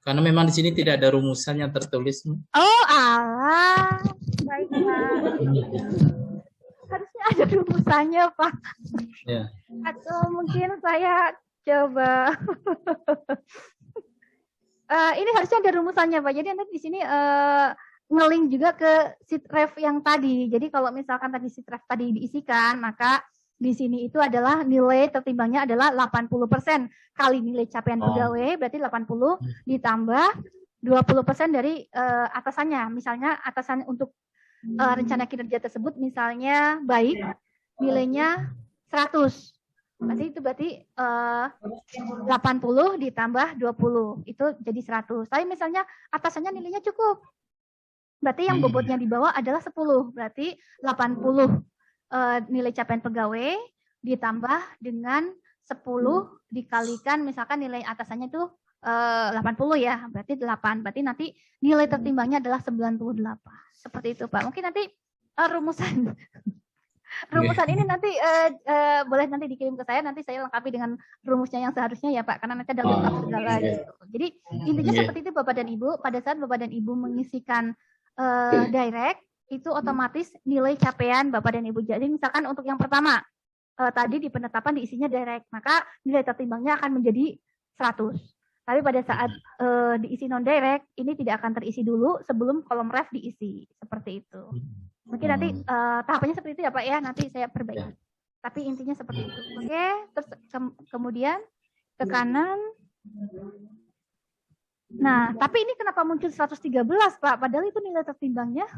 Karena memang di sini tidak ada rumusan yang tertulis. Oh alah, baiklah. Harusnya ada rumusannya Pak. Ya. Atau mungkin saya coba. Ini harusnya ada rumusannya Pak. Jadi nanti di sini nge-link juga ke sheet ref yang tadi. Jadi kalau misalkan tadi sheet ref tadi diisikan, maka di sini itu adalah nilai tertimbangnya adalah 80% kali nilai capaian pegawai, berarti 80 ditambah 20% dari atasannya. Misalnya atasan untuk rencana kinerja tersebut misalnya baik, nilainya 100. Berarti 80 ditambah 20 itu jadi 100. Tapi misalnya atasannya nilainya cukup. Berarti yang bobotnya di bawah adalah 10. Berarti 80 nilai capaian pegawai ditambah dengan 10 dikalikan misalkan nilai atasannya itu 80 ya, berarti 8. Berarti nanti nilai tertimbangnya adalah 98. Seperti itu Pak. Mungkin nanti rumusan ini nanti boleh nanti dikirim ke saya, nanti saya lengkapi dengan rumusnya yang seharusnya ya Pak, karena nanti ada lengkap segala gitu. Jadi intinya seperti itu Bapak dan Ibu, pada saat Bapak dan Ibu mengisikan direct itu otomatis nilai capaian Bapak dan Ibu. Jadi misalkan untuk yang pertama tadi di penetapan diisinya direct, maka nilai tertimbangnya akan menjadi 100. Tapi pada saat diisi non direct ini tidak akan terisi dulu sebelum kolom ref diisi, seperti itu. Mungkin nanti tahapannya seperti itu ya Pak ya, nanti saya perbaiki. Tapi intinya seperti itu. Oke, terus kemudian ke kanan. Nah, tapi ini kenapa muncul 113 Pak? Padahal itu nilai tertimbangnya.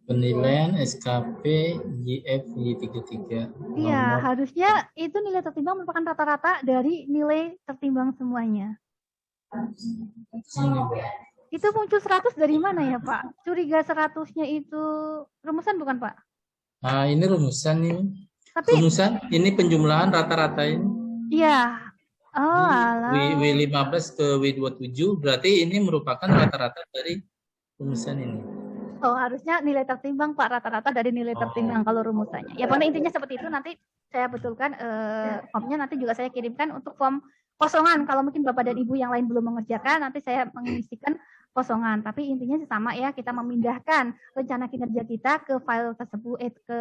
Penilaian SKP JF-Y33. Iya, harusnya itu nilai tertimbang merupakan rata-rata dari nilai tertimbang semuanya. Itu muncul 100 dari mana ya Pak? Curiga 100-nya itu rumusan bukan Pak? Ini rumusan ini. Tapi, rumusan ini penjumlahan rata-rata ini. Iya. Oh, alah. W15 ke W27 berarti ini merupakan rata-rata dari rumusan ini. Oh, harusnya nilai tertimbang Pak, rata-rata dari nilai tertimbang kalau rumusannya. Ya pokoknya intinya seperti itu, nanti saya betulkan formnya, nanti juga saya kirimkan untuk form kosongan. Kalau mungkin Bapak dan Ibu yang lain belum mengerjakan, nanti saya mengisikan kosongan. Tapi intinya sama ya, kita memindahkan rencana kinerja kita ke file tersebut, ke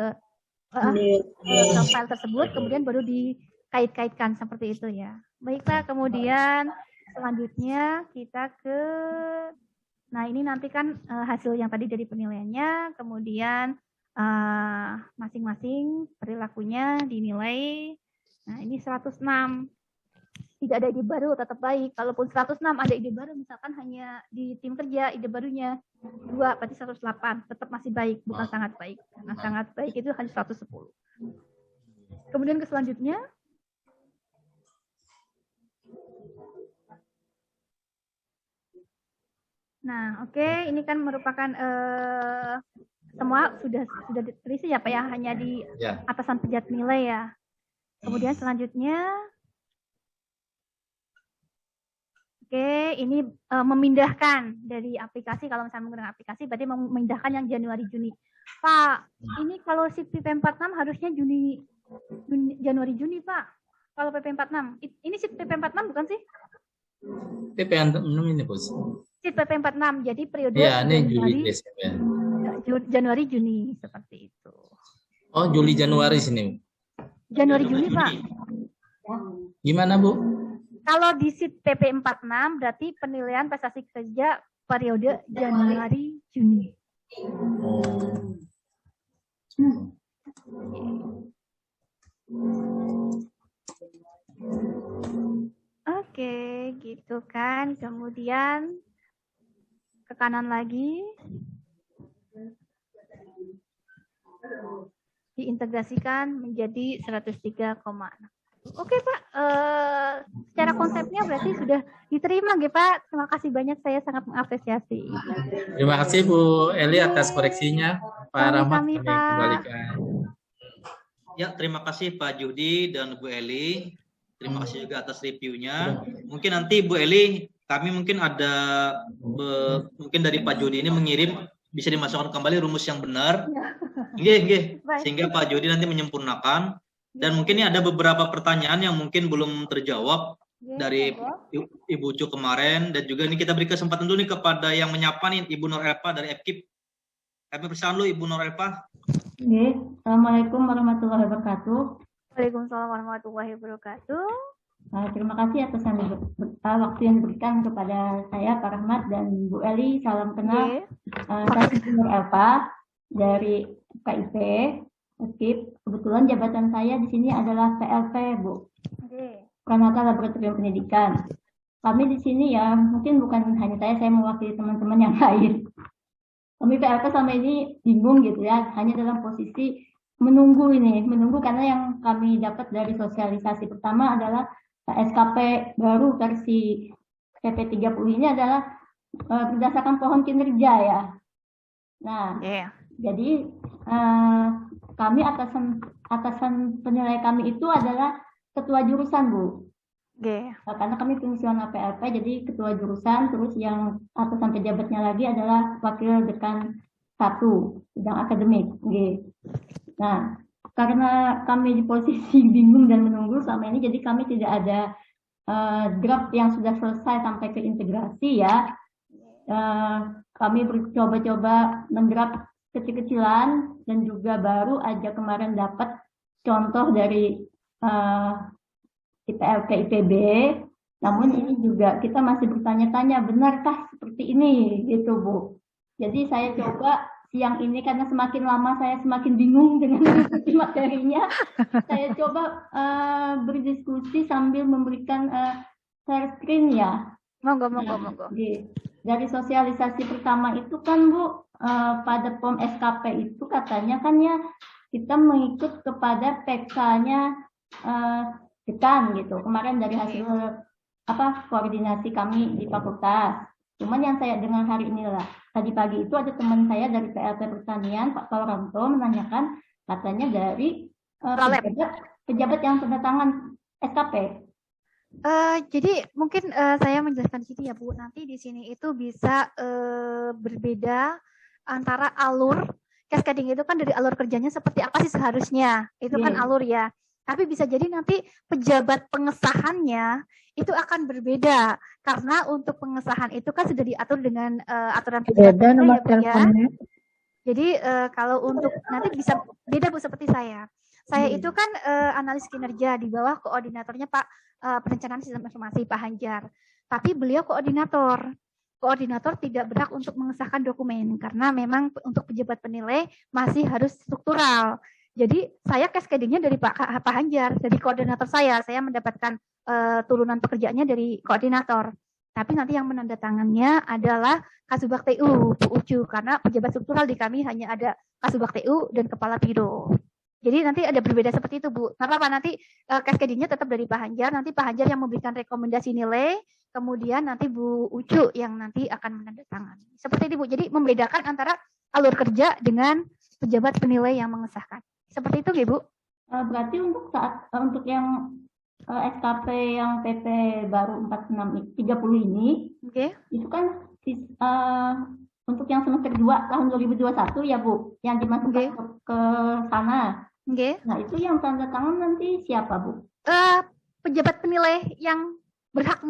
file tersebut, kemudian baru dikait-kaitkan seperti itu ya. Baiklah, kemudian selanjutnya kita ke... Nah, ini nanti kan hasil yang tadi dari penilaiannya, kemudian masing-masing perilakunya dinilai. Nah, ini 106. Tidak ada ide baru, tetap baik. Kalaupun 106 ada ide baru, misalkan hanya di tim kerja, ide barunya 2, berarti 108. Tetap masih baik, bukan sangat baik. Nah, sangat baik itu hanya 110. Kemudian ke selanjutnya. Nah, oke, ini kan merupakan semua sudah terisi ya Pak ya, hanya di atasan pejabat nilai ya. Kemudian selanjutnya, oke, ini memindahkan dari aplikasi, kalau misalnya menggunakan aplikasi, berarti memindahkan yang Januari Juni. Pak, ini kalau si PP46 harusnya Januari Juni Pak. Kalau PP46, ini si PP46 bukan sih? PP46 ini Bos. Sheet PP46, jadi periode ya, ini Juli Desember. Januari Juni seperti itu. Oh, Juli Januari sini. Januari Juni Pak. Gimana Bu? Kalau di sheet PP46 berarti penilaian prestasi kerja periode Januari Juni. Oke, gitu kan. Kemudian ke kanan lagi, diintegrasikan menjadi 103,6. Oke Pak, secara konsepnya berarti sudah diterima ya Pak. Terima kasih banyak, saya sangat mengapresiasi. Terima kasih Bu Eli atas koreksinya. Pak Rahmat kami kembalikan. Ya, terima kasih Pak Judi dan Bu Eli. Terima kasih juga atas reviewnya. Mungkin nanti Bu Eli, kami mungkin ada mungkin dari Pak Jody ini mengirim bisa dimasukkan kembali rumus yang benar. Nggih. Sehingga Pak Jody nanti menyempurnakan. Dan mungkin ini ada beberapa pertanyaan yang mungkin belum terjawab dari Ibu Ucu kemarin, dan juga ini kita beri kesempatan dulu nih kepada yang menyapa nih, Ibu Nur Elpa dari FKIP. Kami persilakan dulu Ibu Nur Elpa. Assalamualaikum warahmatullahi wabarakatuh. Waalaikumsalam warahmatullahi wabarakatuh. Terima kasih atas waktu yang diberikan kepada saya, Pak Rahmat dan Bu Eli. Salam kenal. Saya Nur Elpa dari KIP. Kebetulan jabatan saya di sini adalah PLP, Bu. Pranata Laboratorium Pendidikan. Kami di sini ya, mungkin bukan hanya saya mewakili teman-teman yang lain. Kami PLP selama ini bingung gitu ya, hanya dalam posisi menunggu karena yang kami dapat dari sosialisasi pertama adalah SKP baru versi PP30 ini adalah berdasarkan pohon kinerja ya. Nah, jadi kami atasan penilai kami itu adalah ketua jurusan, Bu. Karena kami fungsional PLP, jadi ketua jurusan, terus yang atasan pejabatnya lagi adalah wakil dekan 1 bidang akademik. Nah, karena kami di posisi bingung dan menunggu selama ini, jadi kami tidak ada draft yang sudah selesai sampai ke integrasi ya. Kami bercoba-coba mendraft kecil-kecilan dan juga baru aja kemarin dapat contoh dari IPLK IPB. Namun ini juga kita masih bertanya-tanya, benarkah seperti ini gitu, Bu. Jadi saya coba siang ini karena semakin lama saya semakin bingung dengan materinya. Saya coba berdiskusi sambil memberikan share screen ya. Monggo. Dari sosialisasi pertama itu kan, Bu, pada POM SKP itu katanya kan ya kita mengikut kepada PK-nya dekan gitu. Kemarin dari hasil koordinasi kami di fakultas. Cuman yang saya dengar hari ini lah, tadi pagi itu ada teman saya dari PLP Pertanian, Pak Tauranto, menanyakan katanya dari pejabat yang tanda tangan SKP. Jadi mungkin saya menjelaskan di sini ya, Bu. Nanti di sini itu bisa berbeda antara alur cascading itu kan dari alur kerjanya seperti apa sih seharusnya. Itu kan alur ya. Tapi bisa jadi nanti pejabat pengesahannya itu akan berbeda karena untuk pengesahan itu kan sudah diatur dengan aturan beda nomor teleponnya. Jadi kalau untuk nanti bisa beda, Bu, seperti saya. Saya itu kan analis kinerja di bawah koordinatornya Pak Perencanaan Sistem Informasi Pak Hanjar. Tapi beliau koordinator. Koordinator tidak berhak untuk mengesahkan dokumen karena memang untuk pejabat penilai masih harus struktural. Jadi saya cascadingnya dari Pak Hanjar, dari koordinator saya mendapatkan turunan pekerjaannya dari koordinator. Tapi nanti yang menandatangannya adalah Kasubag TU, Bu Ucu, karena pejabat struktural di kami hanya ada Kasubag TU dan Kepala Biro. Jadi nanti ada berbeda seperti itu, Bu. Nggak apa-apa, nanti cascadingnya tetap dari Pak Hanjar, nanti Pak Hanjar yang memberikan rekomendasi nilai, kemudian nanti Bu Ucu yang nanti akan menandatangani. Seperti itu, Bu. Jadi membedakan antara alur kerja dengan pejabat penilai yang mengesahkan. Seperti itu, Bu. Berarti untuk yang SKP yang PP baru 30 ini, itu kan untuk yang semester 2 tahun 2021 ya, Bu, yang dimasukkan ke sana. Nah, itu yang tanda tangan nanti siapa, Bu? Pejabat penilai yang berhak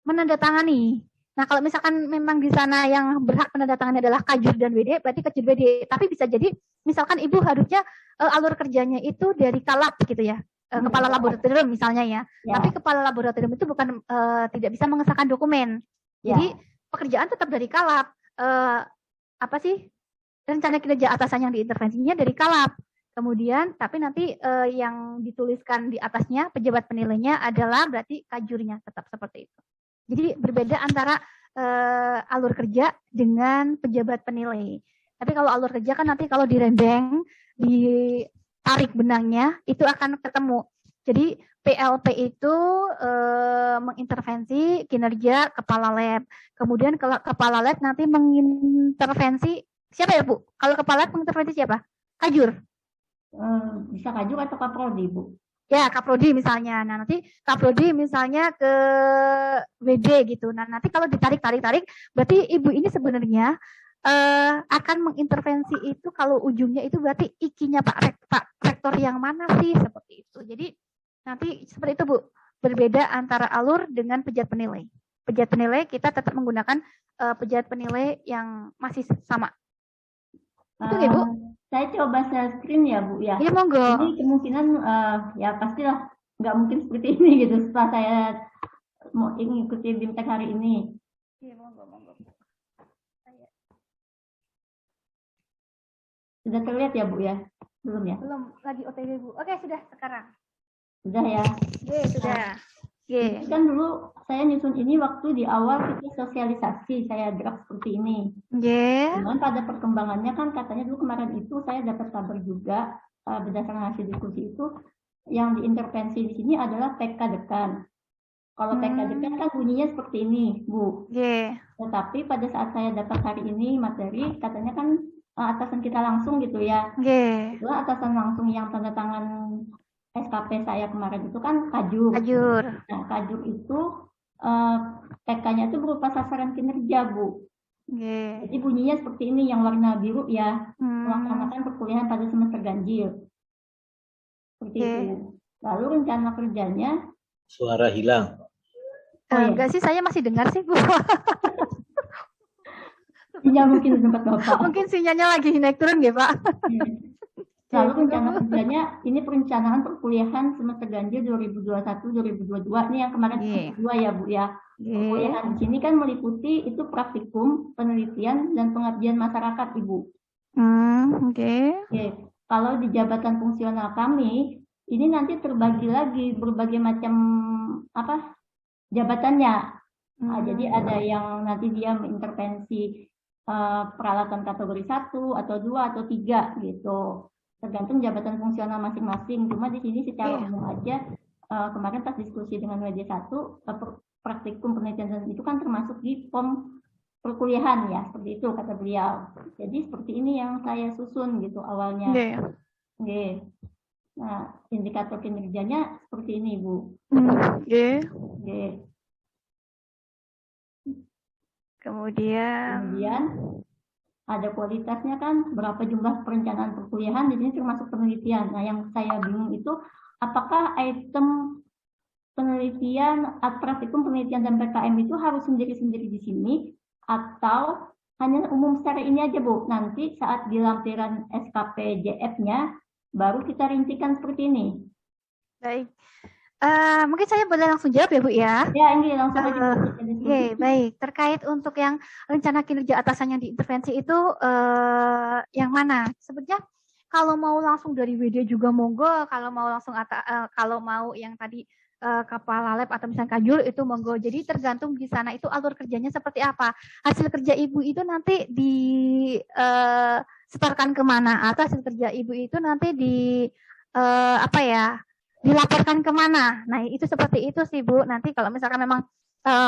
menandatangani. Nah, kalau misalkan memang di sana yang berhak menandatangani adalah Kajur dan WD, berarti Kajur WD. Tapi bisa jadi, misalkan Ibu harusnya alur kerjanya itu dari Kalap gitu ya, kepala laboratorium misalnya ya. Tapi kepala laboratorium itu bukan tidak bisa mengesahkan dokumen. Jadi pekerjaan tetap dari Kalap. Rencana kinerja atasan yang diintervensinya dari Kalap. Kemudian, tapi nanti yang dituliskan di atasnya pejabat penilainya adalah berarti Kajurnya, tetap seperti itu. Jadi berbeda antara alur kerja dengan pejabat penilai. Tapi kalau alur kerja kan nanti kalau dirembeng, ditarik benangnya, itu akan ketemu. Jadi PLP itu mengintervensi kinerja kepala lab. Kemudian kalau kepala lab nanti mengintervensi, siapa ya, Bu? Kalau kepala lab mengintervensi siapa? Kajur. Bisa Kajur atau Kaprodi, Bu? Ya, Kaprodi misalnya. Nah, nanti Kaprodi misalnya ke WD gitu. Nah, nanti kalau ditarik, berarti ibu ini sebenarnya akan mengintervensi itu kalau ujungnya itu berarti ikinya Pak Rektor yang mana sih, seperti itu. Jadi nanti seperti itu Bu, berbeda antara alur dengan pejabat penilai. Pejabat penilai kita tetap menggunakan pejabat penilai yang masih sama. Itu ya Bu? Saya coba share screen ya Bu ya. Iya monggo. Ini kemungkinan ya pastilah nggak mungkin seperti ini gitu setelah saya mau ikuti BIMTEK hari ini. Iya monggo. Sudah terlihat ya Bu ya? Belum ya? Belum, lagi OTW Bu. Oke, sudah sekarang. Sudah ya? Sudah. Jadi kan dulu saya nyusun ini waktu di awal kita sosialisasi, saya draft seperti ini. Cuman pada perkembangannya kan katanya dulu kemarin itu saya dapat kabar juga berdasarkan hasil diskusi itu yang diintervensi di sini adalah PK dekan. Kalau PK dekan kan bunyinya seperti ini, Bu. Tetapi pada saat saya dapat hari ini materi, katanya kan atasan kita langsung gitu ya. Itu atasan langsung yang tanda tangan SKP saya kemarin itu kan Kajur. Nah, Kajur itu PK-nya itu berupa sasaran kinerja, Bu. Jadi bunyinya seperti ini yang warna biru ya, melaksanakan perkuliahan pada semester ganjil. Seperti itu. Lalu rencana kerjanya. Suara hilang. Enggak sih, saya masih dengar sih, Bu. Sinyal mungkin di tempat Bapak. Mungkin sinyalnya lagi naik turun ya, Pak. Lalu rencana kerjanya, ini perencanaan perkuliahan semester ganjil 2021-2022. Ini yang kemarin kedua ya Bu ya. Perkuliahan di sini kan meliputi itu praktikum, penelitian, dan pengabdian masyarakat Ibu. Kalau di jabatan fungsional kami, ini nanti terbagi lagi berbagai macam jabatannya. Nah, jadi ada yang nanti dia mengintervensi peralatan kategori 1 atau 2 atau 3 gitu. Tergantung jabatan fungsional masing-masing. Cuma di sini secara umum aja kemarin pas diskusi dengan WD1 praktikum penelitian itu kan termasuk di POM perkuliahan ya, seperti itu kata beliau. Jadi seperti ini yang saya susun gitu awalnya. Nah, indikator kinerjanya seperti ini, Bu. Kemudian ada kualitasnya kan, berapa jumlah perencanaan perkuliahan, di sini termasuk penelitian. Nah, yang saya bingung itu, apakah item penelitian, praktikum penelitian dan PKM itu harus sendiri-sendiri di sini, atau hanya umum secara ini aja, Bu? Nanti saat di lampiran SKP JF-nya, baru kita rincikan seperti ini. Baik. Mungkin saya boleh langsung jawab ya Bu ya? Ya, ini langsung aja. Baik. Terkait untuk yang rencana kinerja atasan yang diintervensi itu yang mana? Sebenarnya kalau mau langsung dari WD juga monggo, kalau mau langsung kalau mau yang tadi kapal lalep atau misalnya kajul itu monggo. Jadi tergantung di sana itu alur kerjanya seperti apa. Hasil kerja Ibu itu nanti di setorkan kemana, atau hasil kerja Ibu itu nanti dilaporkan kemana. Nah, itu seperti itu sih Bu. Nanti kalau misalkan memang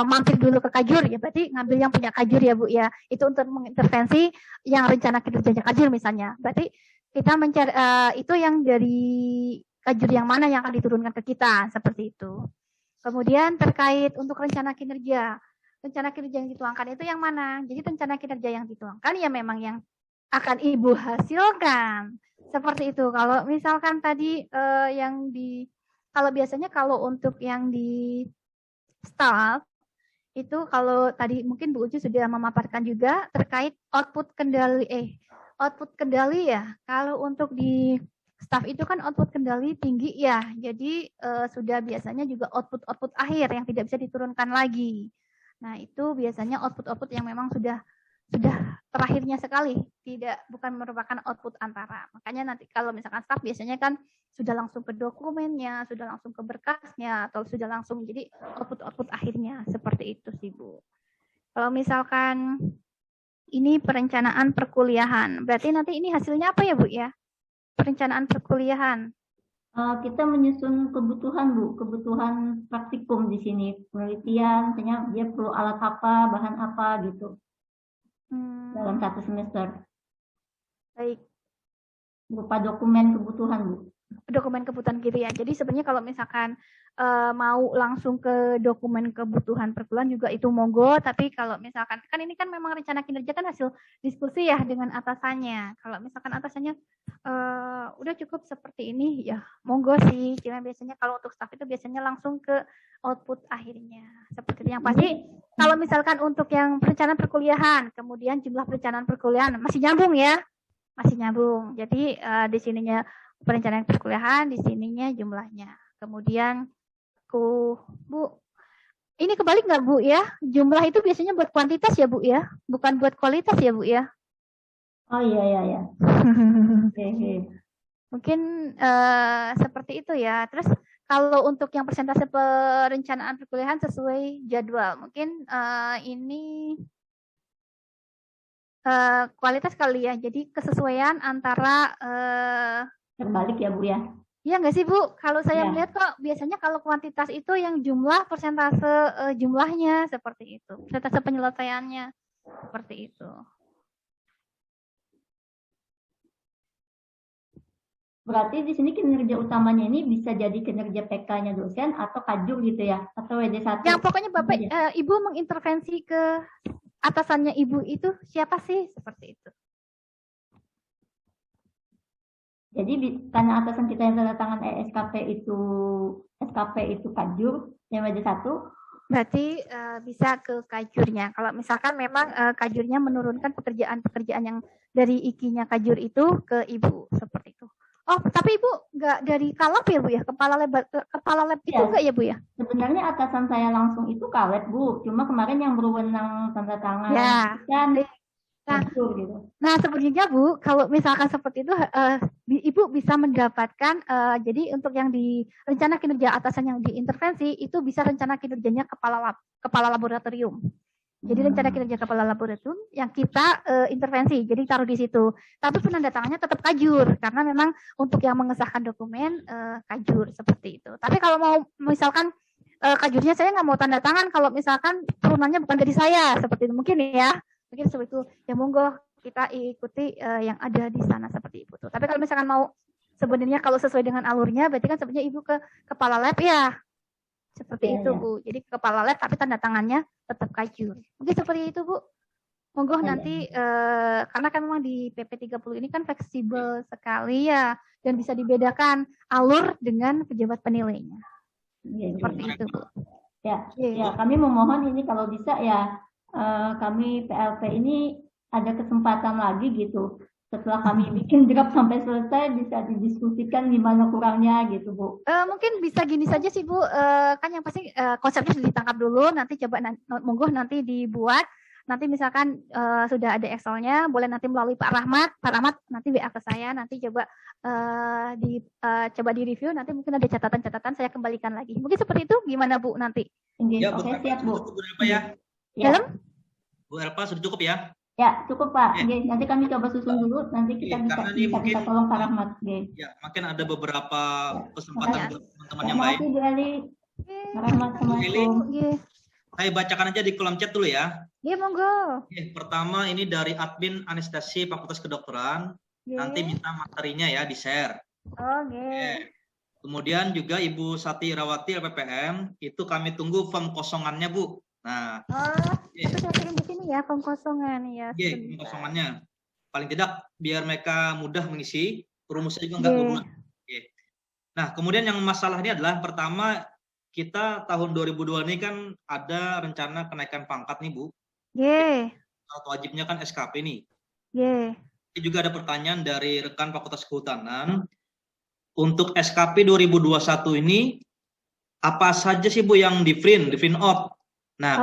mampir dulu ke Kajur, ya berarti ngambil yang punya Kajur ya Bu ya. Itu untuk mengintervensi yang rencana kinerjanya Kajur misalnya. Berarti kita mencari itu yang dari Kajur yang mana yang akan diturunkan ke kita, seperti itu. Kemudian terkait untuk rencana kinerja yang dituangkan itu yang mana? Jadi rencana kinerja yang dituangkan ya memang yang akan Ibu hasilkan. Seperti itu. Kalau misalkan tadi kalau biasanya kalau untuk yang di staff itu kalau tadi mungkin Bu Uci sudah memaparkan juga terkait output kendali ya. Kalau untuk di staff itu kan output kendali tinggi ya. Jadi sudah biasanya juga output akhir yang tidak bisa diturunkan lagi. Nah, itu biasanya output yang memang sudah terakhirnya sekali, bukan merupakan output antara. Makanya nanti kalau misalkan staff biasanya kan sudah langsung ke dokumennya, sudah langsung ke berkasnya, atau sudah langsung jadi output akhirnya, seperti itu sih Bu. Kalau misalkan ini perencanaan perkuliahan, berarti nanti ini hasilnya apa ya Bu ya? Perencanaan perkuliahan. Kita menyusun kebutuhan Bu, kebutuhan praktikum di sini, penelitian, misalnya dia perlu alat apa, bahan apa gitu. Dalam 1 semester. Baik. Berupa dokumen kebutuhan Bu. dokumen kebutuhan gitu ya. Jadi sebenarnya kalau misalkan mau langsung ke dokumen kebutuhan perkuliahan juga itu monggo, tapi kalau misalkan kan ini kan memang rencana kinerja kan hasil diskusi ya dengan atasannya. Kalau misalkan atasannya udah cukup seperti ini ya monggo sih. Cuma biasanya kalau untuk staff itu biasanya langsung ke output akhirnya. Seperti itu. Yang pasti kalau misalkan untuk yang perencanaan perkuliahan, kemudian jumlah perencanaan perkuliahan masih nyambung ya. Masih nyambung. Jadi di sininya perencanaan perkuliahan, di sininya jumlahnya. Kemudian Bu, ini kebalik nggak Bu ya? Jumlah itu biasanya buat kuantitas ya Bu ya, bukan buat kualitas ya Bu ya? Oh iya. Mungkin seperti itu ya. Terus kalau untuk yang persentase perencanaan perkuliahan sesuai jadwal, mungkin ini kualitas kali ya. Jadi kesesuaian antara terbalik ya Bu ya. Iya nggak sih Bu? Kalau saya melihat kok biasanya kalau kuantitas itu yang jumlah persentase jumlahnya seperti itu, persentase penyelesaiannya seperti itu. Berarti di sini kinerja utamanya ini bisa jadi kinerja PK-nya dosen atau kajur gitu ya, atau WD1. Yang pokoknya Bapak Ibu mengintervensi ke atasannya Ibu itu siapa sih seperti itu? Jadi karena atasan kita yang tanda tangan SKP itu kajur, yang WD1. Berarti bisa ke kajurnya. Kalau misalkan memang kajurnya menurunkan pekerjaan-pekerjaan yang dari IKI-nya kajur itu ke Ibu seperti itu. Oh, tapi Ibu nggak dari kalap ya Bu ya? Kepala lab itu enggak ya Bu ya? Sebenarnya atasan saya langsung itu kalep Bu. Cuma kemarin yang berwenang tanda tangan kan kajur gitu. Nah sebenarnya Bu, kalau misalkan seperti itu, Ibu bisa mendapatkan, jadi untuk yang di rencana kinerja atasan yang diintervensi, itu bisa rencana kinerjanya kepala laboratorium. Jadi rencana kinerja kepala laboratorium yang kita intervensi, jadi taruh di situ. Tapi penandatangannya tetap kajur, karena memang untuk yang mengesahkan dokumen kajur seperti itu. Tapi kalau mau misalkan kajurnya saya nggak mau tanda tangan, kalau misalkan turunannya bukan dari saya, seperti itu mungkin ya. Mungkin seperti itu, ya monggo kita ikuti yang ada di sana seperti itu. Tapi kalau misalkan mau sebenarnya kalau sesuai dengan alurnya, berarti kan sebenarnya Ibu ke kepala lab ya, seperti itu Bu. Jadi kepala lab tapi tanda tangannya tetap kajur. Mungkin seperti itu Bu. Monggo nanti karena kan memang di PP 30 ini kan fleksibel sekali ya, dan bisa dibedakan alur dengan pejabat penilainya. Seperti itu Bu. Ya, kami memohon ini kalau bisa ya. Kami PLP ini ada kesempatan lagi gitu. Setelah kami bikin draft sampai selesai bisa didiskusikan gimana kurangnya gitu Bu. Mungkin bisa gini saja sih Bu. Kan yang pasti konsepnya sudah ditangkap dulu. Nanti coba monggo nanti dibuat. Nanti misalkan sudah ada Excel-nya, boleh nanti melalui Pak Rahmat. Pak Rahmat nanti WA ke saya. Nanti coba coba di review. Nanti mungkin ada catatan-catatan saya kembalikan lagi. Mungkin seperti itu gimana Bu nanti? Ya, Oke, siap Bu. Ya. Bu Elpa sudah cukup ya? Ya, cukup Pak. Nanti kami coba susun dulu, nanti kita bisa tolong Pak Rahmat. Ya, makin ada beberapa kesempatan buat teman-teman yang lain. Bu Eli. Pak Rahmat, Assalamualaikum. Saya bacakan aja di kolom chat dulu ya. Iya, monggo. Pertama ini dari admin anestesi Fakultas Kedokteran. Nanti minta materinya ya di-share. Kemudian juga Ibu Sati Rawati LPPM, itu kami tunggu form kosongannya Bu. Nah, itu saya kirim di sini ya, form kosongan ya. Form kosongannya. Paling tidak biar mereka mudah mengisi, rumusnya juga enggak berulang. Nah, kemudian yang masalah ini adalah pertama kita tahun 2002 ini kan ada rencana kenaikan pangkat nih Bu. Atau wajibnya kan SKP nih. Ini juga ada pertanyaan dari rekan Fakultas Kehutanan. Untuk SKP 2021 ini apa saja sih Bu yang di print out? Nah,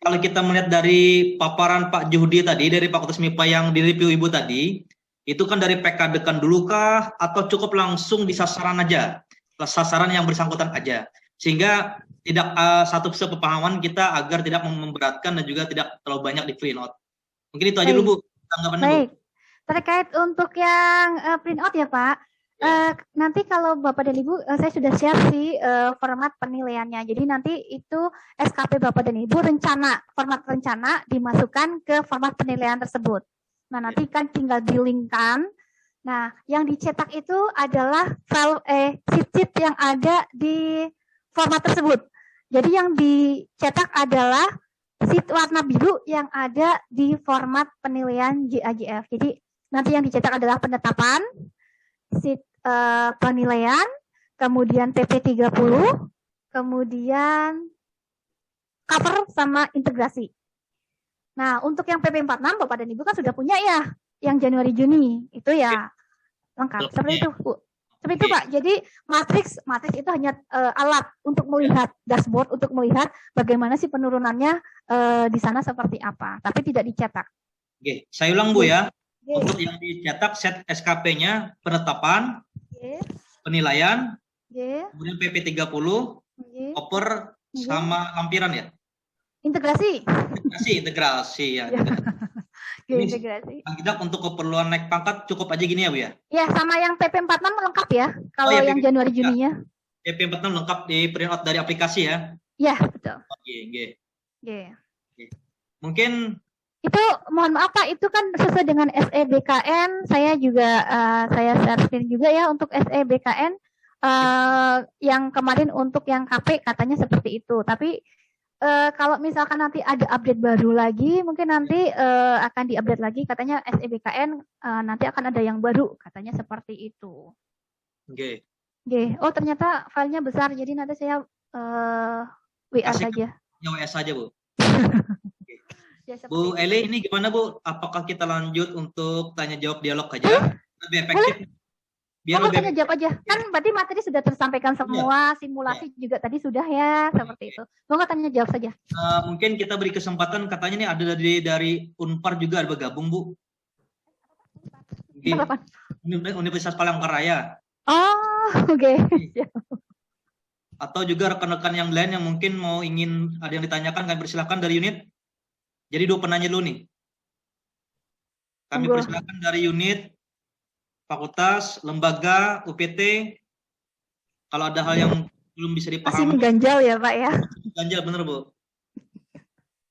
kalau kita melihat dari paparan Pak Juhdi tadi dari Fakultas MIPA yang direview Ibu tadi, itu kan dari PKD-kan dulu kah atau cukup langsung di sasaran aja, sasaran yang bersangkutan aja, sehingga tidak satu sepemahaman kita agar tidak memberatkan dan juga tidak terlalu banyak di print out. Mungkin itu aja dulu Bu, tanggapannya Bu. Terkait untuk yang print out ya Pak. Nanti kalau Bapak dan Ibu, saya sudah share sih format penilaiannya. Jadi nanti itu SKP Bapak dan Ibu format rencana dimasukkan ke format penilaian tersebut. Nah nanti kan tinggal di-link-kan Nah, yang dicetak itu adalah file sheet yang ada di format tersebut. Jadi yang dicetak adalah sheet warna biru yang ada di format penilaian JAJF. Jadi nanti yang dicetak adalah penetapan, sheet penilaian, kemudian PP30, kemudian cover sama integrasi. Nah, untuk yang PP46 Bapak dan Ibu kan sudah punya ya, yang Januari Juni itu ya lengkap. Seperti itu, Bu. Seperti itu, Pak. Jadi matriks itu hanya alat untuk melihat dashboard, untuk melihat bagaimana sih penurunannya di sana seperti apa, tapi tidak dicetak. Oke, saya ulang Bu ya. Untuk yang dicetak set SKP-nya penetapan, penilaian, kemudian PP30, oper sama lampiran ya. Integrasi ya. Integrasi. Tidak untuk keperluan naik pangkat cukup aja gini ya Bu ya? Ya, sama yang PP46 lengkap ya, kalau yang Januari Juninya. PP46 lengkap di print out dari aplikasi ya? Ya, betul. Oke. Mungkin itu mohon maaf Pak, itu kan sesuai dengan SEBKN, saya juga saya share juga ya untuk SEBKN yang kemarin untuk yang KP katanya seperti itu, tapi kalau misalkan nanti ada update baru lagi, mungkin nanti akan diupdate lagi, katanya SEBKN nanti akan ada yang baru, katanya seperti itu. Oke. Oh ternyata filenya besar, jadi nanti saya WA saja. Ya WA saja Bu. Ya, Bu Eli, ini gimana Bu? Apakah kita lanjut untuk tanya jawab dialog aja? Lebih efektif. Biar tanya jawab aja. Kan berarti materi sudah tersampaikan semua, simulasi juga tadi sudah ya, seperti itu. Mau nggak tanya jawab saja? Mungkin kita beri kesempatan, katanya nih ada dari Unpar juga ada bergabung Bu. Universitas Palangkaraya. Oh, oke. Atau juga rekan-rekan yang lain yang mungkin mau ingin ada yang ditanyakan, kami persilakan dari unit. Jadi 2 penanya dulu nih. Kami persilakan dari unit, fakultas, lembaga, UPT. Kalau ada hal yang belum bisa dipahami. Masih ganjal ya Pak ya? Ganjal bener Bu.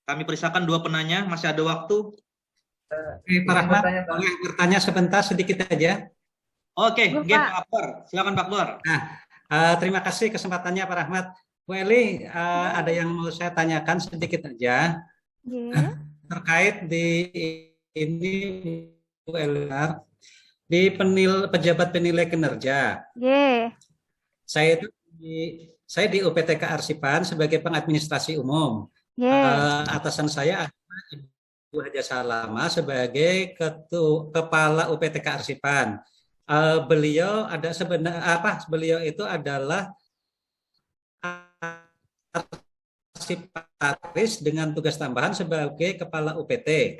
Kami persilakan 2 penanya, masih ada waktu. Pak Rahmat, boleh bertanya sebentar sedikit aja? Oke, Pak Akbar. Silakan Pak Akbar. Nah, terima kasih kesempatannya Pak Rahmat. Bu Eli, ada yang mau saya tanyakan sedikit aja. Terkait di ini Bu Eli, di pejabat penilai kinerja. Saya di UPTK Arsipan sebagai pengadministrasi umum. Atasan saya adalah Ibu Haja Salama sebagai kepala UPTK Arsipan. Beliau beliau itu adalah arsiparis dengan tugas tambahan sebagai kepala UPT.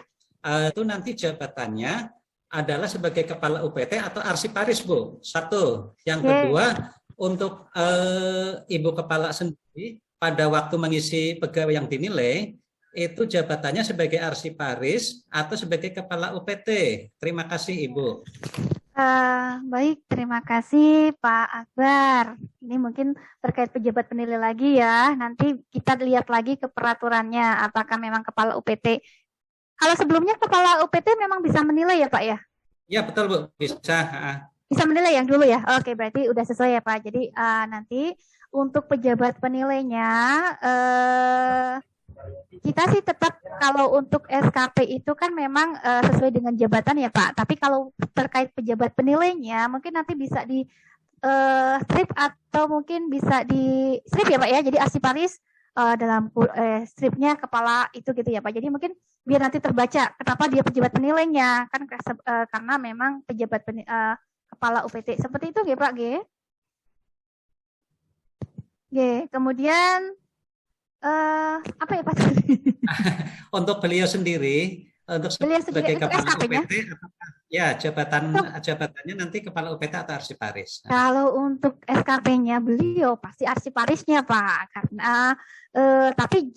Itu nanti jabatannya adalah sebagai kepala UPT atau arsiparis Bu. Satu. Yang kedua, untuk Ibu Kepala sendiri pada waktu mengisi pegawai yang dinilai itu jabatannya sebagai arsiparis atau sebagai kepala UPT. Terima kasih Ibu. Baik, terima kasih Pak Akbar. Ini mungkin terkait pejabat penilai lagi ya. Nanti kita lihat lagi ke peraturannya, apakah memang kepala UPT. Kalau sebelumnya kepala UPT memang bisa menilai ya Pak ya? Ya betul Bu, bisa. Bisa menilai yang dulu ya? Oke, berarti udah sesuai ya Pak. Jadi nanti untuk pejabat penilainya, kita sih tetap kalau untuk SKP itu kan memang sesuai dengan jabatan ya Pak. Tapi kalau terkait pejabat penilainya mungkin nanti bisa di strip atau mungkin bisa di strip ya Pak ya. Jadi arsiparis dalam stripnya kepala itu gitu ya Pak. Jadi mungkin biar nanti terbaca kenapa dia pejabat penilainya kan karena memang pejabat kepala UPT seperti itu ya Pak Kemudian apa ya Pak? Untuk beliau sendiri, sebagai kepala UPT, ya jabatannya nanti kepala UPT atau arsiparis. Kalau untuk SKP-nya beliau pasti arsiparisnya Pak, karena tapi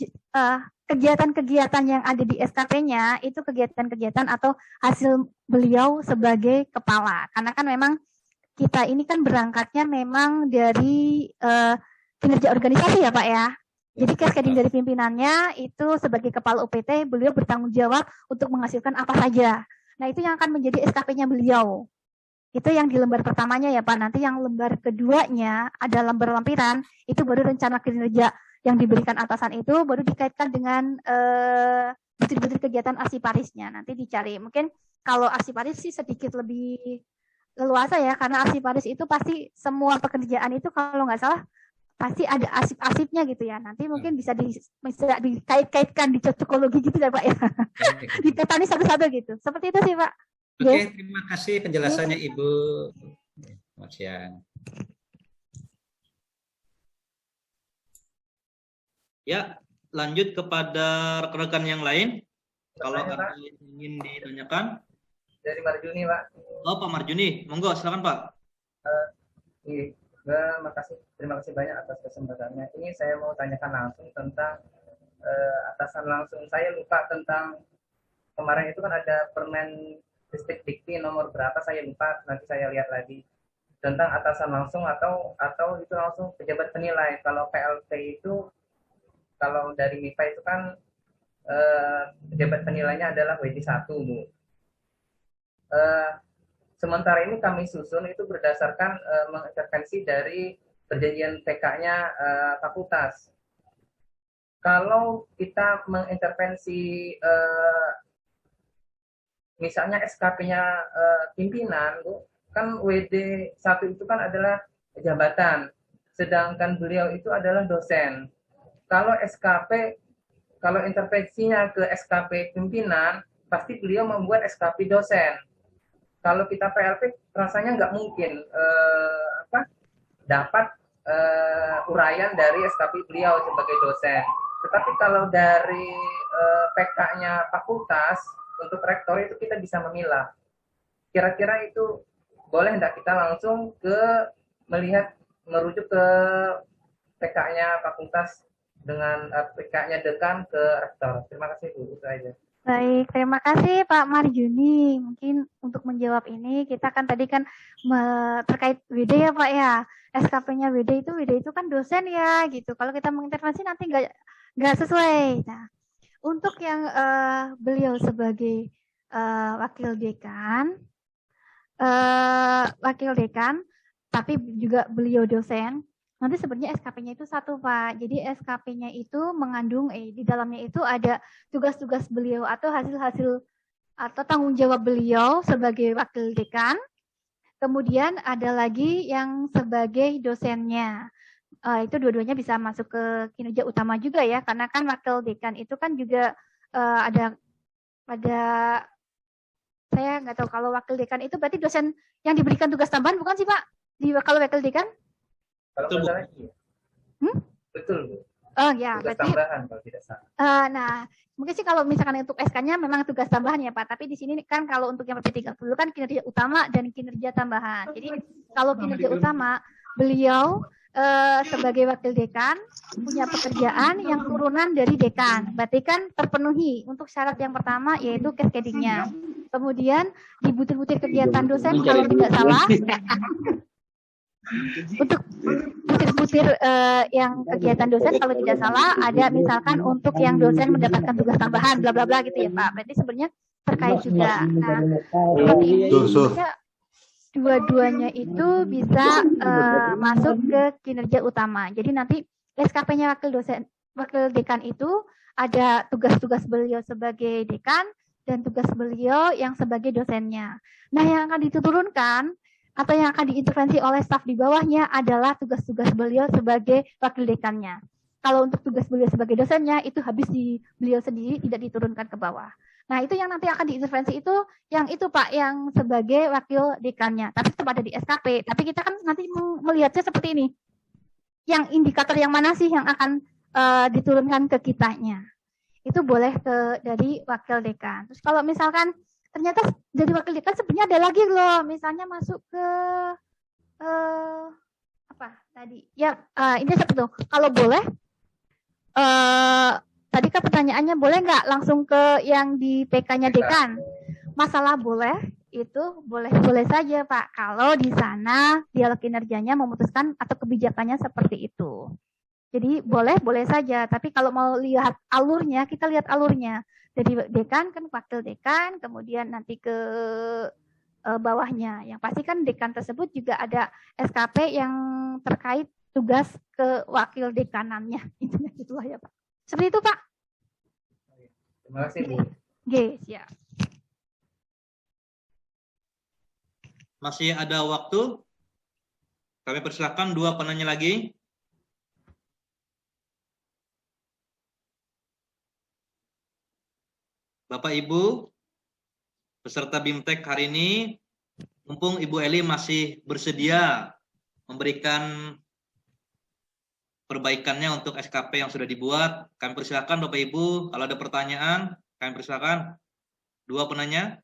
kegiatan-kegiatan yang ada di SKP-nya itu kegiatan-kegiatan atau hasil beliau sebagai kepala, karena kan memang kita ini kan berangkatnya memang dari kinerja organisasi ya Pak ya. Jadi cascading dari pimpinannya itu sebagai kepala UPT, beliau bertanggung jawab untuk menghasilkan apa saja. Nah itu yang akan menjadi SKP-nya beliau. Itu yang di lembar pertamanya ya Pak. Nanti yang lembar keduanya ada lembar lampiran, itu baru rencana kinerja yang diberikan atasan itu baru dikaitkan dengan butir-butir kegiatan arsiparisnya. Nanti dicari. Mungkin kalau arsiparis sih sedikit lebih leluasa ya, karena arsiparis itu pasti semua pekerjaan itu kalau nggak salah pasti ada arsip-arsipnya gitu ya. Nanti mungkin bisa dikait-kaitkan di cocokologi gitu ya Pak ya. Dipetani satu-satu gitu. Seperti itu sih Pak. Oke, terima kasih penjelasannya Ibu. Selamat siang. Ya, lanjut kepada rekan-rekan yang lain. Kalau ada yang ingin ditanyakan. Dari Marjuni, Pak. Oh, Pak Marjuni. Monggo, silakan Pak. Terima kasih banyak atas kesempatannya. Ini saya mau tanyakan langsung tentang atasan langsung. Saya lupa tentang kemarin itu kan ada Permen Ristek Dikti nomor berapa, saya lupa, nanti saya lihat lagi. Tentang atasan langsung atau itu langsung pejabat penilai. Kalau PLT itu, kalau dari MIPA itu kan pejabat penilainya adalah WD1, Bu. Sementara ini kami susun itu berdasarkan mengintervensi dari perjanjian PK-nya fakultas. Kalau kita mengintervensi misalnya SKP-nya pimpinan, Bu, kan WD1 itu kan adalah jabatan, sedangkan beliau itu adalah dosen. Kalau SKP, kalau intervensinya ke SKP pimpinan, pasti beliau membuat SKP dosen. Kalau kita PLP rasanya nggak mungkin dapat uraian dari SKP beliau sebagai dosen. Tetapi kalau dari PK-nya fakultas untuk rektor itu kita bisa memilah. Kira-kira itu boleh nggak kita langsung merujuk ke PK-nya fakultas dengan PK-nya dekan ke rektor. Terima kasih Bu, itu aja. Baik, terima kasih Pak Marjuni. Mungkin untuk menjawab ini kita kan tadi kan terkait WD ya Pak ya. SKP-nya WD itu kan dosen ya gitu. Kalau kita mengintervensi nanti nggak sesuai. Nah, untuk yang beliau sebagai wakil dekan, tapi juga beliau dosen. Nanti sebenarnya SKP-nya itu satu Pak. Jadi SKP-nya itu mengandung di dalamnya itu ada tugas-tugas beliau atau hasil-hasil atau tanggung jawab beliau sebagai wakil dekan. Kemudian ada lagi yang sebagai dosennya. Itu dua-duanya bisa masuk ke kinerja utama juga ya, karena kan wakil dekan itu kan juga ada saya nggak tahu kalau wakil dekan itu berarti dosen yang diberikan tugas tambahan bukan sih Pak? Kalau wakil dekan? Kalau betul, salah, iya. Betul, Bu. Oh ya, tugas berarti tambahan kalau tidak salah. Nah, mungkin sih kalau misalkan untuk SK-nya memang tugas tambahan ya Pak, tapi di sini kan kalau untuk yang PP30 kan kinerja utama dan kinerja tambahan. Jadi kalau kinerja utama, beliau sebagai wakil dekan punya pekerjaan yang turunan dari dekan. Berarti kan terpenuhi untuk syarat yang pertama yaitu cascading-nya. Kemudian di butir-butir kegiatan dosen kalau tidak salah untuk butir-butir yang kegiatan dosen kalau tidak salah ada misalkan untuk yang dosen mendapatkan tugas tambahan bla bla bla gitu ya Pak. Berarti sebenarnya terkait juga. Nah, seperti ini bisa dua-duanya itu bisa masuk ke kinerja utama. Jadi nanti SKP-nya wakil dekan itu ada tugas-tugas beliau sebagai dekan dan tugas beliau yang sebagai dosennya. Nah, yang akan diturunkan atau yang akan diintervensi oleh staf di bawahnya adalah tugas-tugas beliau sebagai wakil dekannya. Kalau untuk tugas beliau sebagai dosennya itu habis di beliau sendiri, tidak diturunkan ke bawah. Nah, itu yang nanti akan diintervensi itu yang itu Pak, yang sebagai wakil dekannya. Tapi tetap ada di SKP. Tapi kita kan nanti melihatnya seperti ini. Yang indikator yang mana sih yang akan diturunkan ke kitanya? Itu boleh dari wakil dekan. Terus kalau misalkan ternyata dari wakil dekan sebenarnya ada lagi loh, misalnya masuk ke apa tadi? Ya, ini seperti itu. Kalau boleh, tadi kan pertanyaannya boleh nggak langsung ke yang di PK-nya dekan? Masalah boleh, itu boleh saja Pak. Kalau di sana dialog kinerjanya memutuskan atau kebijakannya seperti itu. Jadi boleh saja. Tapi kalau mau lihat alurnya, kita lihat alurnya. Dari dekan kan wakil dekan, kemudian nanti ke bawahnya. Yang pasti kan dekan tersebut juga ada SKP yang terkait tugas ke wakil dekanannya. Itulah ya Pak. Seperti itu Pak. Terima kasih Bu. Oke, siap. Masih ada waktu? Kami persilakan 2 penanya lagi. Bapak Ibu, peserta BIMTEK hari ini, mumpung Ibu Eli masih bersedia memberikan perbaikannya untuk SKP yang sudah dibuat, kami persilakan Bapak Ibu, kalau ada pertanyaan, kami persilakan 2 penanya.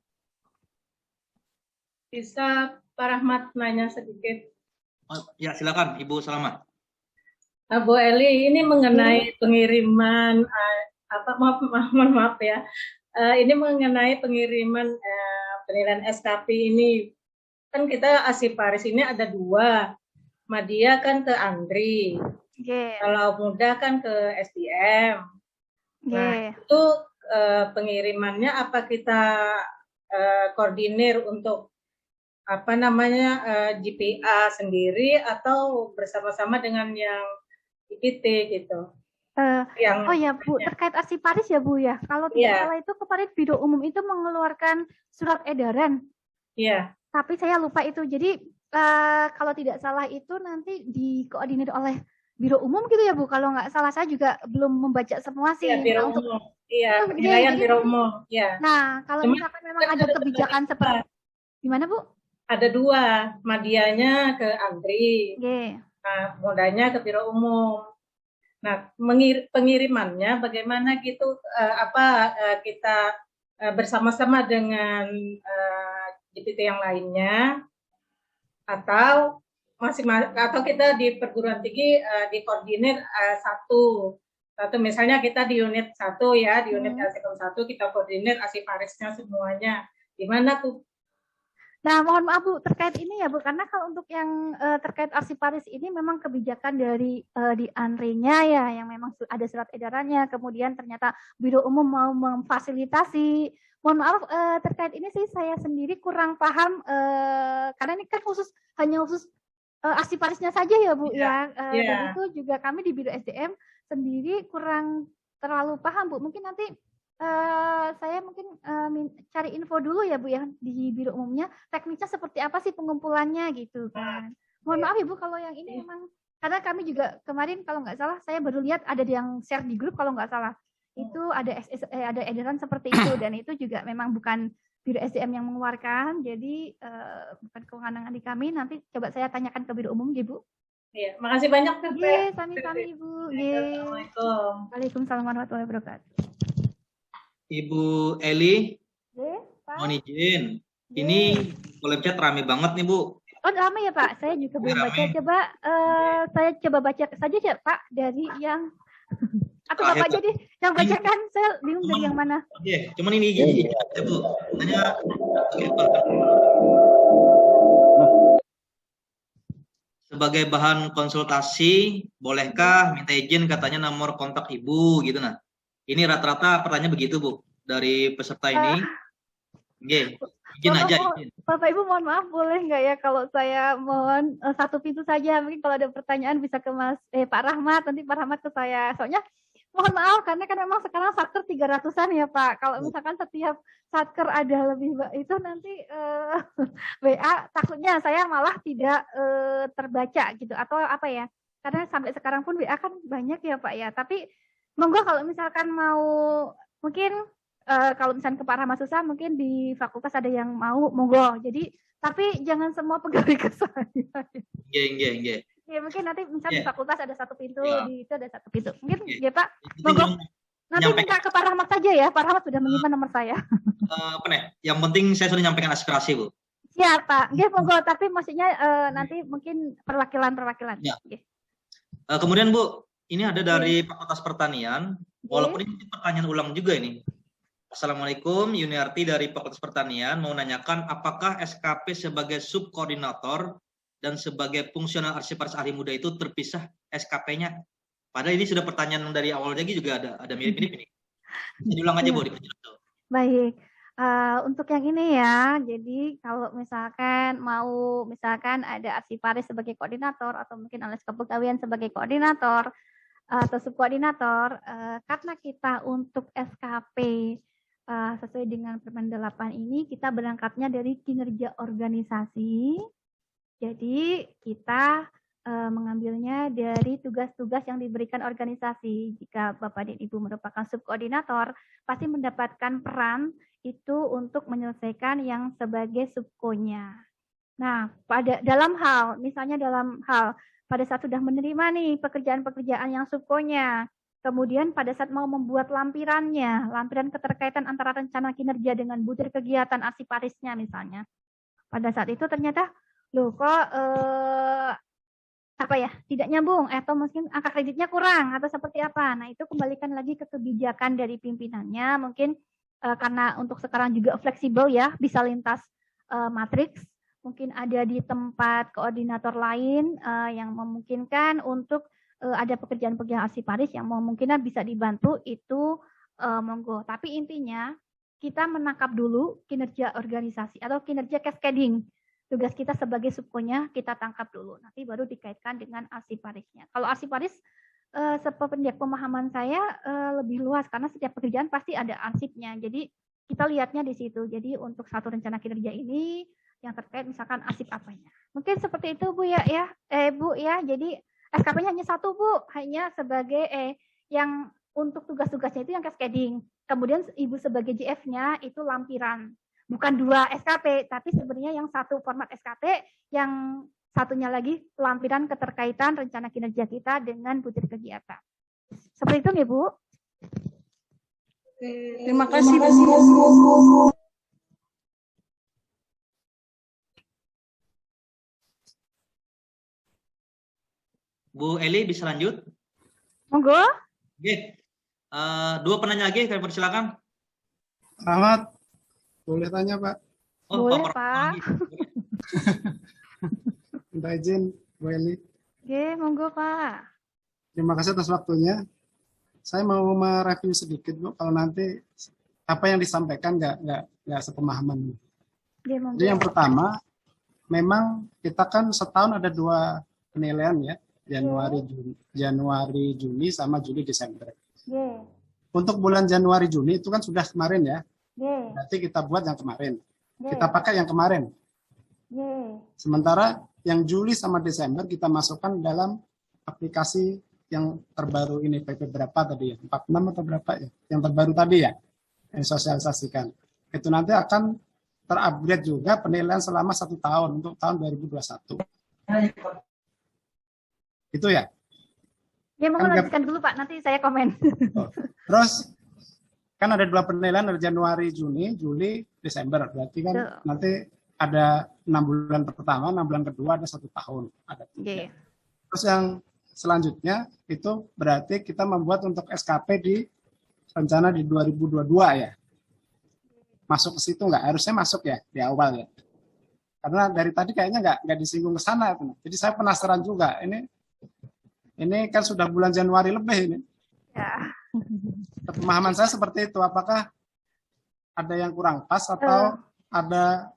Bisa Pak Rahmat nanya sedikit? Ya, silakan Ibu Salamah. Bu Eli, ini mengenai pengiriman maaf ya. Ini mengenai pengiriman penilaian SKP ini. Kan kita ASI Paris ini ada 2. Madya kan ke Andri. Kalau muda kan ke SDM. Nah, itu pengirimannya apa kita koordinir untuk GPA sendiri atau bersama-sama dengan yang IPT gitu? Oh ya Bu, terkait ASI Paris ya Bu ya. Kalau tidak salah itu kemarin Biro Umum itu mengeluarkan surat edaran. Iya. Tapi saya lupa itu. Jadi kalau tidak salah itu nanti dikoordinir oleh Biro Umum gitu ya Bu. Kalau nggak salah saya juga belum membaca semua sih. Iya, Biro Umum. Iya, penilaian Biro Umum. Iya. Nah, kalau misalkan memang ada kebijakan seperti gimana Bu? Ada 2, Madyanya ke Andri. Nah, mudanya ke Biro Umum. Nah, pengirimannya bagaimana gitu? Kita bersama-sama dengan GPT yang lainnya, atau atau kita di perguruan tinggi dikoordinir satu misalnya kita di unit 1 ya, di unit Asikom 1 kita koordinir ASI Parisnya semuanya. Gimana tuh? Nah, mohon maaf Bu, terkait ini ya Bu, karena kalau untuk yang terkait ASI Paris ini memang kebijakan dari di ANRI-nya ya, yang memang ada surat edarannya, kemudian ternyata Biro Umum mau memfasilitasi. Mohon maaf, terkait ini sih saya sendiri kurang paham, karena ini kan hanya khusus ASI Parisnya saja ya Bu ya. Dan itu juga kami di Biro SDM sendiri kurang terlalu paham Bu. Mungkin nanti saya mungkin cari info dulu ya Bu ya di Biro Umumnya, teknisnya seperti apa sih pengumpulannya gitu kan. Mohon maaf Ibu kalau yang ini memang, karena kami juga kemarin kalau nggak salah saya baru lihat ada yang share di grup kalau nggak salah. Itu ada edaran seperti itu, dan itu juga memang bukan Biro SDM yang mengeluarkan, jadi bukan kewenangan di kami. Nanti coba saya tanyakan ke Biro Umum Bu. Iya, makasih banyak Teh. Sami-sami Ibu. Assalamualaikum. Waalaikumsalam warahmatullahi wabarakatuh. Ibu Eli, mohon izin. Ini kolom chat rame banget nih Bu. Oh rame ya Pak, saya juga belum baca. Coba saya coba baca saja ya Pak dari yang atau Bapak jadi yang bacakan, saya bingung dari yang mana. Oke, cuman ini gini ya Bu. Tanya sebagai bahan konsultasi, bolehkah minta izin katanya nomor kontak Ibu gitu nah. Ini rata-rata pertanyaan begitu Bu dari peserta ini. Oke, izin aja izin. Bapak Ibu mohon maaf boleh nggak ya kalau saya mohon satu pintu saja, mungkin kalau ada pertanyaan bisa ke Pak Rahmat, nanti Pak Rahmat ke saya. Soalnya mohon maaf karena kan memang sekarang satker 300-an ya Pak. Kalau misalkan setiap satker ada lebih itu nanti WA takutnya saya malah tidak terbaca gitu atau apa ya. Karena sampai sekarang pun WA kan banyak ya Pak ya. Tapi monggo kalau misalkan mau mungkin kalau misalkan ke Pak Rahmat susah mungkin di fakultas ada yang mau monggo. Jadi tapi jangan semua pegawai ke saya. Nggih. Ya mungkin nanti misalnya di fakultas ada satu pintu, di itu ada satu pintu. Mungkin ya Pak. Monggo. Nanti minta ke Pak Rahmat saja ya. Pak Rahmat sudah menyimpan nomor saya. Apa nih? Yang penting saya sudah nyampaikan aspirasi Bu. Siap Pak. Nggih monggo, tapi maksudnya nanti mungkin perwakilan. Ya. Kemudian Bu, ini ada dari Fakultas Pertanian, walaupun ini pertanyaan ulang juga ini. Assalamualaikum, Yuniarti dari Fakultas Pertanian mau nanyakan apakah SKP sebagai subkoordinator dan sebagai fungsional arsiparis ahli muda itu terpisah SKP-nya? Padahal ini sudah pertanyaan dari awal lagi juga ada mirip-mirip ini. Diulang aja Bu, diperjelas. Baik. Untuk yang ini ya, jadi kalau misalkan ada arsiparis sebagai koordinator atau mungkin analis kepegawaian sebagai koordinator atau subkoordinator, karena kita untuk SKP sesuai dengan Permen 8 ini kita berangkatnya dari kinerja organisasi. Jadi kita mengambilnya dari tugas-tugas yang diberikan organisasi. Jika Bapak dan Ibu merupakan subkoordinator, pasti mendapatkan peran itu untuk menyelesaikan yang sebagai subkonya. Nah, misalnya dalam hal pada saat sudah menerima nih pekerjaan-pekerjaan yang subkonya, kemudian pada saat mau membuat lampiran keterkaitan antara rencana kinerja dengan butir kegiatan arsiparisnya misalnya. Pada saat itu ternyata, loh kok tidak nyambung atau mungkin angka kreditnya kurang atau seperti apa. Nah, itu kembalikan lagi ke kebijakan dari pimpinannya. Mungkin karena untuk sekarang juga fleksibel ya, bisa lintas matriks. Mungkin ada di tempat koordinator lain yang memungkinkan untuk ada pekerjaan-pekerjaan arsiparis yang memungkinkan bisa dibantu, itu monggo. Tapi intinya kita menangkap dulu kinerja organisasi atau kinerja cascading. Tugas kita sebagai subkonya kita tangkap dulu, nanti baru dikaitkan dengan arsiparisnya. Kalau arsiparis, sependek pemahaman saya lebih luas karena setiap pekerjaan pasti ada arsipnya. Jadi kita lihatnya di situ. Jadi untuk satu rencana kinerja ini yang terkait misalkan arsip apanya. Mungkin seperti itu Bu ya, Bu ya. Jadi SKP-nya hanya satu Bu, hanya sebagai yang untuk tugas-tugasnya itu yang cascading. Kemudian Ibu sebagai GF-nya itu lampiran. Bukan 2 SKP, tapi sebenarnya yang satu format SKP, yang satunya lagi lampiran keterkaitan rencana kinerja kita dengan butir kegiatan. Seperti itu ya Bu. Terima kasih Bu. Bu Eli bisa lanjut? Monggo. Oke. 2 penanya lagi, kami persilakan. Rahmat. Boleh tanya, Pak? Oh, boleh, Pak. Minta izin, Bu Eli. Oke, monggo, Pak. Terima kasih atas waktunya. Saya mau mereview sedikit, Bu. Kalau nanti apa yang disampaikan nggak sepemahaman. Jadi yang pertama, memang kita kan setahun ada 2 penilaian ya, Januari, Juni, sama Juli, Desember. Untuk bulan Januari, Juni itu kan sudah kemarin ya. Berarti kita buat yang kemarin. Kita pakai yang kemarin. Sementara yang Juli sama Desember kita masukkan dalam aplikasi yang terbaru ini, PP berapa tadi ya? 46 atau berapa ya? Yang terbaru tadi ya, yang sosialisasikan. Itu nanti akan terupgrade juga penilaian selama 1 tahun untuk tahun 2021. Itu ya? Ya, mau lanjutkan dulu Pak, nanti saya komen. Terus kan ada 2 penilaian dari Januari, Juni, Juli, Desember. Berarti kan nanti ada 6 bulan pertama, 6 bulan kedua, ada 1 tahun. Ada 3. Terus yang selanjutnya itu berarti kita membuat untuk SKP di rencana di 2022 ya. Masuk ke situ nggak? Harusnya masuk ya di awal ya. Karena dari tadi kayaknya nggak disinggung ke sana. Jadi saya penasaran juga. Ini kan sudah bulan Januari lebih ini. Ya. Pemahaman saya seperti itu. Apakah ada yang kurang pas atau ada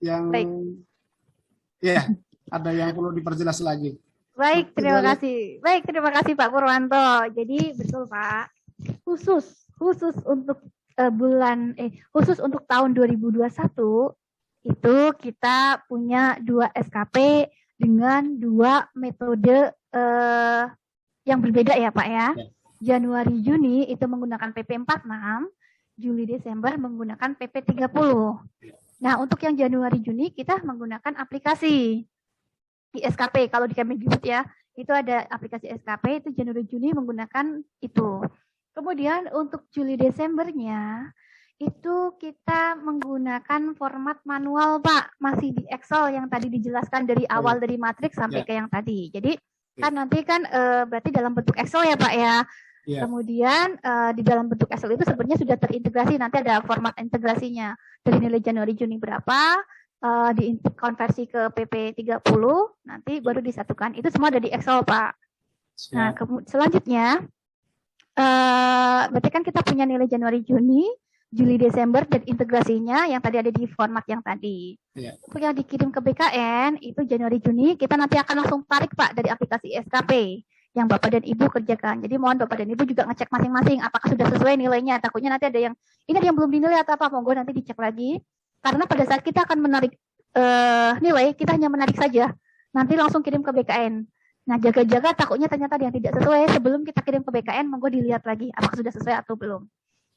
yang ada yang perlu diperjelas lagi? Baik, terima kasih. Baik, terima kasih Pak Purwanto. Jadi betul Pak. Khusus untuk khusus untuk tahun 2021 itu kita punya 2 SKP dengan 2 metode yang berbeda ya Pak ya. Januari Juni itu menggunakan PP 46, Juli Desember menggunakan PP 30. Nah, untuk yang Januari Juni kita menggunakan aplikasi di SKP. Kalau di Kemendikbud ya, itu ada aplikasi SKP, itu Januari Juni menggunakan itu. Kemudian untuk Juli Desembernya itu kita menggunakan format manual Pak, masih di Excel yang tadi dijelaskan dari awal dari matriks sampai ke yang tadi. Jadi kan nanti kan berarti dalam bentuk Excel ya Pak ya. Kemudian di dalam bentuk Excel itu sebenarnya sudah terintegrasi, nanti ada format integrasinya dari nilai Januari Juni berapa, dikonversi ke PP 30, nanti baru disatukan. Itu semua ada di Excel Pak. Nah selanjutnya berarti kan kita punya nilai Januari Juni, Juli Desember dan integrasinya yang tadi ada di format yang tadi. Untuk yang dikirim ke BKN itu Januari Juni kita nanti akan langsung tarik Pak dari aplikasi SKP yang Bapak dan Ibu kerjakan. Jadi mohon Bapak dan Ibu juga ngecek masing-masing apakah sudah sesuai nilainya. Takutnya nanti ada yang ini ada yang belum dinilai atau apa, monggo nanti dicek lagi. Karena pada saat kita akan menarik nilai, kita hanya menarik saja. Nanti langsung kirim ke BKN. Nah, jaga-jaga takutnya ternyata ada yang tidak sesuai. Sebelum kita kirim ke BKN, monggo dilihat lagi apakah sudah sesuai atau belum.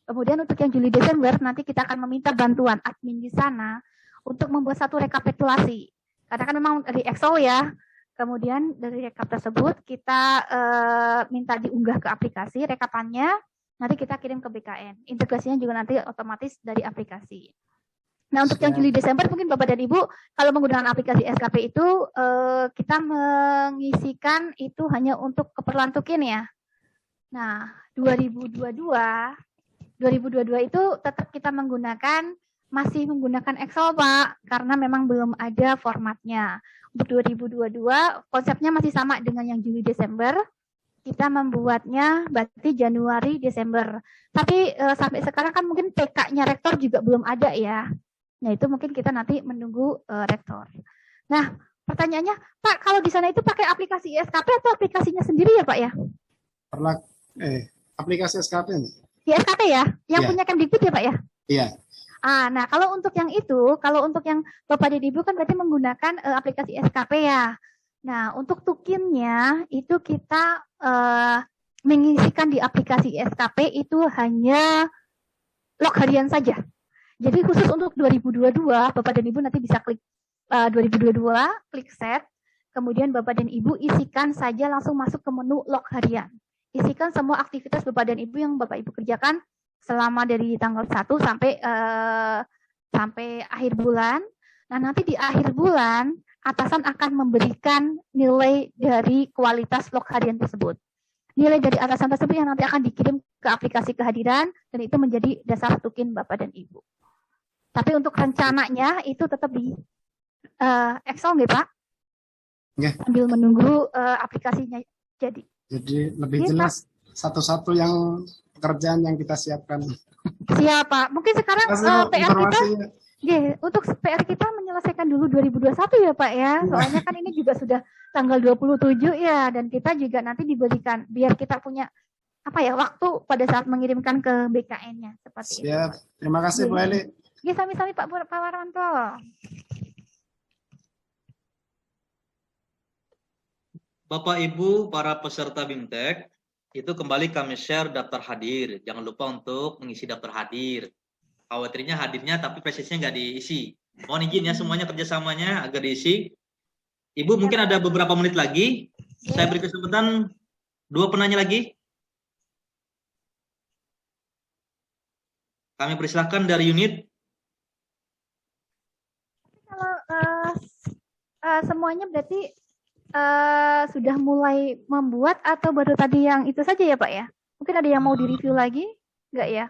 Kemudian untuk yang Juli Desember nanti kita akan meminta bantuan admin di sana untuk membuat satu rekapitulasi. Karena kan memang dari Excel ya. Kemudian dari rekap tersebut kita minta diunggah ke aplikasi rekapannya. Nanti kita kirim ke BKN. Integrasinya juga nanti otomatis dari aplikasi. Nah untuk yang Juli Desember mungkin Bapak dan Ibu kalau menggunakan aplikasi SKP itu kita mengisikan itu hanya untuk keperluan tukin ya. Nah 2022 itu tetap kita masih menggunakan Excel Pak, karena memang belum ada formatnya. Untuk 2022 konsepnya masih sama dengan yang Juli Desember, kita membuatnya berarti Januari Desember. Tapi sampai sekarang kan mungkin PK-nya rektor juga belum ada ya. Nah itu mungkin kita nanti menunggu rektor. Nah pertanyaannya Pak, kalau di sana itu pakai aplikasi SKP atau aplikasinya sendiri ya Pak ya? Aplikasi SKP nih. Di SKP ya, yang punya Kemdikbud ya Pak ya? Iya. Nah kalau untuk yang itu, kalau untuk yang Bapak dan Ibu kan berarti menggunakan aplikasi SKP ya. Nah untuk tukinnya itu kita mengisikan di aplikasi SKP itu hanya log harian saja. Jadi khusus untuk 2022, Bapak dan Ibu nanti bisa klik 2022, klik set, kemudian Bapak dan Ibu isikan saja langsung masuk ke menu log harian. Isikan semua aktivitas Bapak dan Ibu yang Bapak Ibu kerjakan selama dari tanggal 1 sampai akhir bulan. Nah, nanti di akhir bulan atasan akan memberikan nilai dari kualitas log harian tersebut. Nilai dari atasan tersebut yang nanti akan dikirim ke aplikasi kehadiran dan itu menjadi dasar tukin Bapak dan Ibu. Tapi untuk rencananya itu tetap di Excel nggih Pak? Nggih. Sambil menunggu aplikasinya jadi. Jadi lebih jelas satu-satu yang pekerjaan yang kita siapkan. Siap Pak. Mungkin sekarang PR kita, untuk PR kita menyelesaikan dulu 2021 ya Pak ya. Soalnya kan ini juga sudah tanggal 27 ya, dan kita juga nanti diberikan biar kita punya waktu pada saat mengirimkan ke BKN-nya seperti itu. Siap. Terima kasih Bu Eli. Sami-sami Pak Warmanto. Bapak Ibu para peserta BIMTEK, itu kembali kami share daftar hadir. Jangan lupa untuk mengisi daftar hadir. Khawatirnya hadirnya tapi presisnya nggak diisi. Mohon izin ya semuanya kerjasamanya agar diisi. Ibu mungkin ada beberapa menit lagi. Saya beri kesempatan 2 penanya lagi. Kami persilahkan dari unit. Kalau semuanya berarti sudah mulai membuat atau baru tadi yang itu saja ya Pak ya? Mungkin ada yang mau direview lagi? Enggak ya?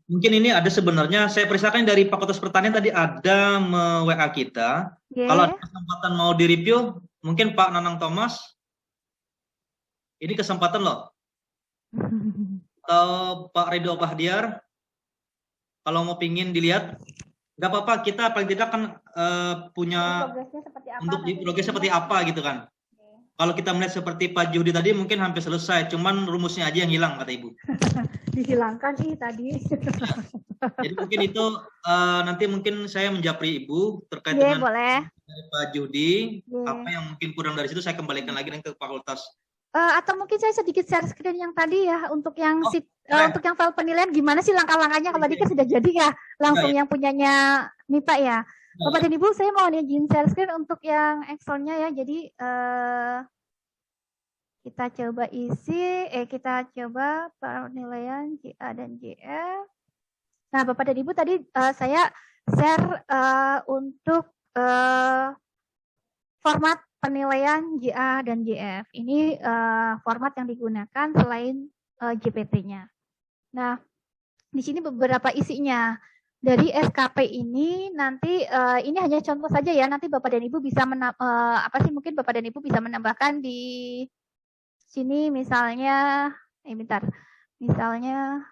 Mungkin ini ada sebenarnya, saya persilakan dari Fakultas Pertanian tadi ada WA kita. Kalau ada kesempatan mau direview, mungkin Pak Nanang Thomas. Ini kesempatan loh. Atau Pak Ridho Bahdiar. Kalau mau pingin dilihat, nggak apa-apa, kita paling tidak kan punya untuk progresnya seperti apa gitu kan. Kalau kita melihat seperti Pak Juhdi tadi mungkin hampir selesai, cuman rumusnya aja yang hilang kata Ibu. Dihilangkan tadi. Jadi mungkin itu nanti mungkin saya menjapri Ibu terkait dengan dari Pak Juhdi, apa yang mungkin kurang dari situ saya kembalikan lagi ke fakultas. Atau mungkin saya sedikit share screen yang tadi ya untuk yang untuk yang file penilaian gimana sih langkah-langkahnya kalau tadi kan sudah jadi ya langsung yang punyanya Mita ya. Bapak dan Ibu, saya mau izin share screen untuk yang Excel-nya ya. Jadi kita coba isi, kita coba penilaian GA dan JF. Nah, Bapak dan Ibu tadi saya share untuk format penilaian GA dan JF. Ini format yang digunakan selain GPT-nya. Nah, di sini beberapa isinya. Dari SKP ini nanti ini hanya contoh saja ya. Nanti Bapak dan Ibu bisa mungkin Bapak dan Ibu bisa menambahkan di sini misalnya misalnya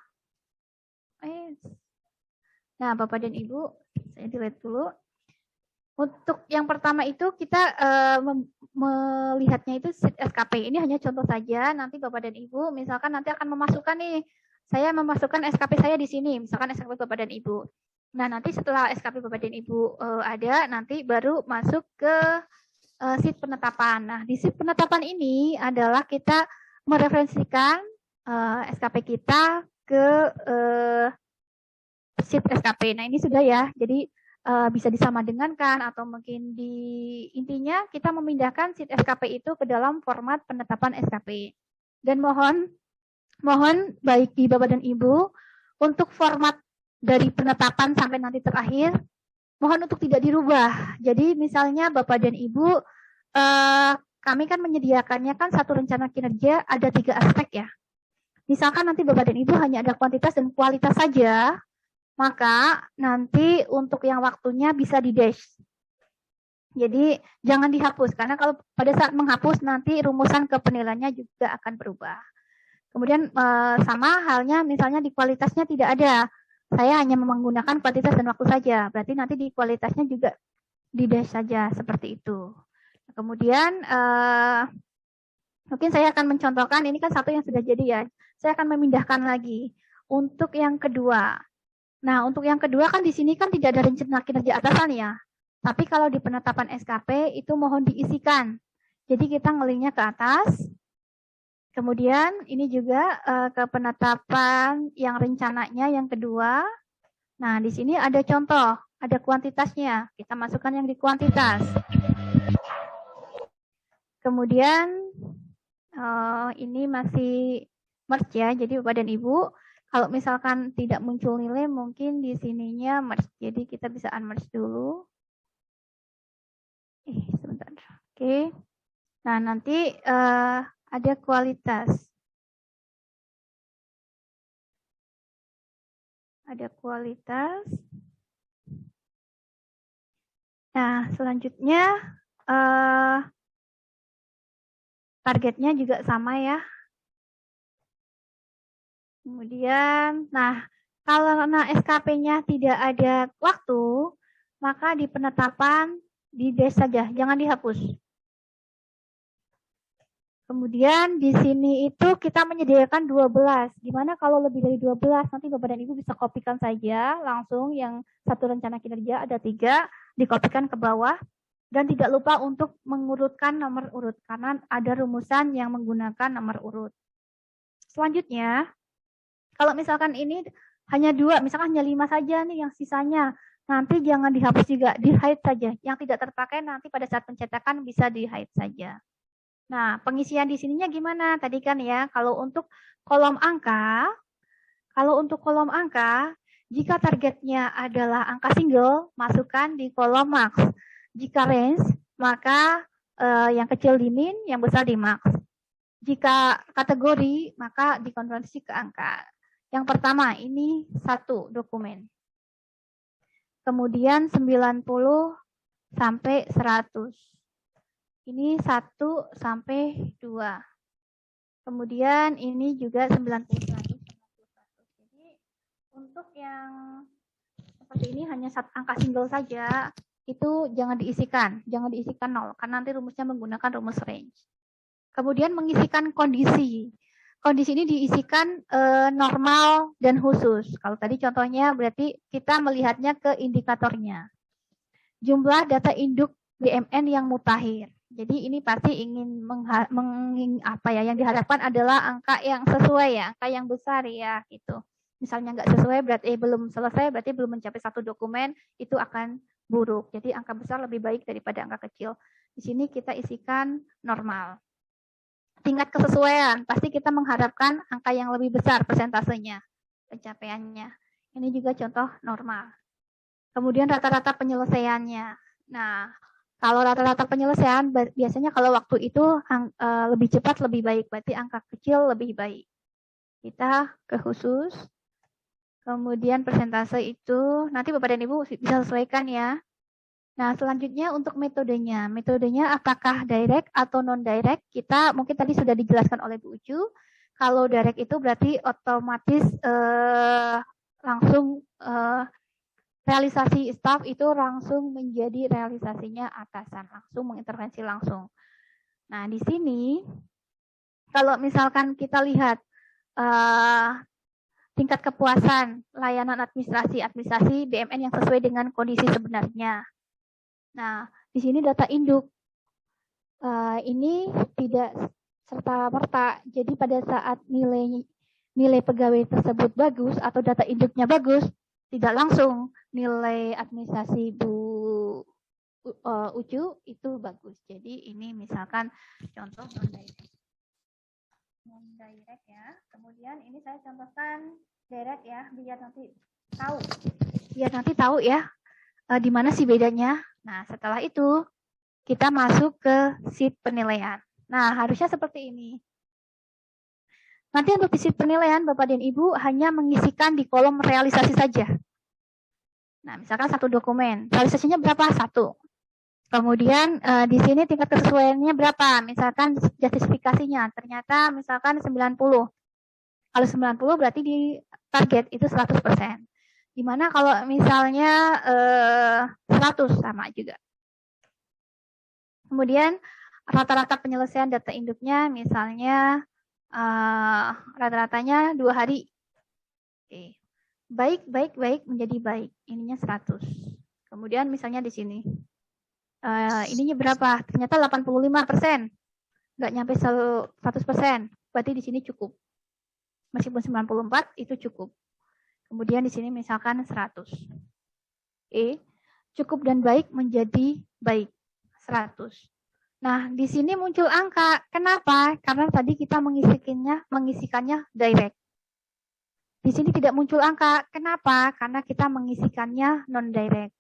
Nah, Bapak dan Ibu, saya delete dulu. Untuk yang pertama itu kita melihatnya itu sheet SKP. Ini hanya contoh saja. Nanti Bapak dan Ibu misalkan nanti akan memasukkan nih, saya memasukkan SKP saya di sini, misalkan SKP Bapak dan Ibu. Nah, nanti setelah SKP Bapak dan Ibu ada, nanti baru masuk ke sheet penetapan. Nah, di sheet penetapan ini adalah kita mereferensikan SKP kita ke sheet SKP. Nah, ini sudah ya. Jadi bisa disamadengankan atau mungkin intinya kita memindahkan sheet SKP itu ke dalam format penetapan SKP. Dan mohon baik di Bapak dan Ibu untuk format dari penetapan sampai nanti terakhir mohon untuk tidak dirubah. Jadi misalnya Bapak dan Ibu kami kan menyediakannya kan satu rencana kinerja ada 3 aspek ya. Misalkan nanti Bapak dan Ibu hanya ada kuantitas dan kualitas saja, maka nanti untuk yang waktunya bisa di-dash. Jadi jangan dihapus, karena kalau pada saat menghapus nanti rumusan ke penilaiannya juga akan berubah. Kemudian sama halnya misalnya di kualitasnya tidak ada. Saya hanya menggunakan kuantitas dan waktu saja, berarti nanti di kualitasnya juga di-dash saja, seperti itu. Kemudian mungkin saya akan mencontohkan, ini kan satu yang sudah jadi ya. Saya akan memindahkan lagi untuk yang kedua. Nah, untuk yang kedua kan di sini kan tidak ada rencana kinerja atasan ya. Tapi kalau di penetapan SKP itu mohon diisikan. Jadi kita ngelinknya ke atas. Kemudian ini juga ke penetapan yang rencananya yang kedua. Nah, di sini ada contoh, ada kuantitasnya. Kita masukkan yang di kuantitas. Kemudian ini masih merge ya. Jadi Bapak dan Ibu, kalau misalkan tidak muncul nilai, mungkin di sininya merge. Jadi kita bisa unmerge dulu. Sebentar. Oke. Nah, nanti ada kualitas. Ada kualitas. Nah, selanjutnya targetnya juga sama ya. Kemudian, nah kalau SKP-nya tidak ada waktu, maka di penetapan di-dash saja, jangan dihapus. Kemudian di sini itu kita menyediakan 12. Gimana kalau lebih dari 12? Nanti Bapak dan Ibu bisa kopikan saja langsung yang satu rencana kinerja ada 3, dikopikan ke bawah. Dan tidak lupa untuk mengurutkan nomor urut, karena ada rumusan yang menggunakan nomor urut. Selanjutnya, kalau misalkan ini hanya 2, misalkan hanya 5 saja nih yang sisanya, nanti jangan dihapus juga, di-hide saja. Yang tidak terpakai nanti pada saat pencetakan bisa di-hide saja. Nah, pengisian di sininya gimana? Tadi kan ya, kalau untuk kolom angka, jika targetnya adalah angka single, masukkan di kolom max. Jika range, maka yang kecil di min, yang besar di max. Jika kategori, maka dikonversi ke angka. Yang pertama, ini 1 dokumen. Kemudian 90 sampai 100. Ini 1 sampai 2. Kemudian ini juga 90 100. Jadi untuk yang seperti ini hanya angka single saja, itu jangan diisikan 0, karena nanti rumusnya menggunakan rumus range. Kemudian mengisikan kondisi. Kondisi ini diisikan normal dan khusus. Kalau tadi contohnya berarti kita melihatnya ke indikatornya. Jumlah data induk BMN yang mutakhir. Jadi ini pasti ingin yang diharapkan adalah angka yang sesuai ya, angka yang besar ya gitu. Misalnya nggak sesuai berarti belum selesai, berarti belum mencapai 1 dokumen, itu akan buruk. Jadi angka besar lebih baik daripada angka kecil. Di sini kita isikan normal. Tingkat kesesuaian, pasti kita mengharapkan angka yang lebih besar persentasenya, pencapaiannya. Ini juga contoh normal. Kemudian rata-rata penyelesaiannya. Nah, kalau rata-rata penyelesaian, biasanya kalau waktu itu lebih cepat lebih baik, berarti angka kecil lebih baik. Kita ke khusus. Kemudian persentase itu nanti Bapak dan Ibu bisa sesuaikan ya. Nah, selanjutnya untuk metodenya. Metodenya apakah direct atau non-direct? Kita mungkin tadi sudah dijelaskan oleh Bu Ucu. Kalau direct itu berarti otomatis langsung realisasi staf itu langsung menjadi realisasinya atasan, langsung mengintervensi langsung. Nah, di sini kalau misalkan kita lihat tingkat kepuasan layanan administrasi BMN yang sesuai dengan kondisi sebenarnya. Nah, di sini data induk ini tidak serta-merta. Jadi pada saat nilai pegawai tersebut bagus atau data induknya bagus, tidak langsung nilai administrasi Bu Ucu itu bagus. Jadi ini misalkan contoh non-direct ya. Kemudian ini saya contohkan direct ya, biar nanti tahu ya di mana sih bedanya. Nah, setelah itu kita masuk ke sheet penilaian. Nah, harusnya seperti ini. Nanti untuk di sheet penilaian, Bapak dan Ibu hanya mengisikan di kolom realisasi saja. Nah, misalkan satu dokumen, realisasinya berapa? 1. Kemudian di sini tingkat kesesuaiannya berapa? Misalkan justifikasinya, ternyata misalkan 90. Kalau 90 berarti di target itu 100%. Dimana kalau misalnya 100 sama juga. Kemudian rata-rata penyelesaian data induknya misalnya rata-ratanya 2 hari. Oke. Baik menjadi baik. Ininya 100. Kemudian misalnya di sini. Ininya berapa? Ternyata 85%. Nggak nyampe 100%. Berarti di sini cukup. Meskipun 94 itu cukup. Kemudian di sini misalkan 100. Cukup dan baik menjadi baik. 100. Nah, di sini muncul angka. Kenapa? Karena tadi kita mengisikannya direct. Di sini tidak muncul angka. Kenapa? Karena kita mengisikannya non-direct.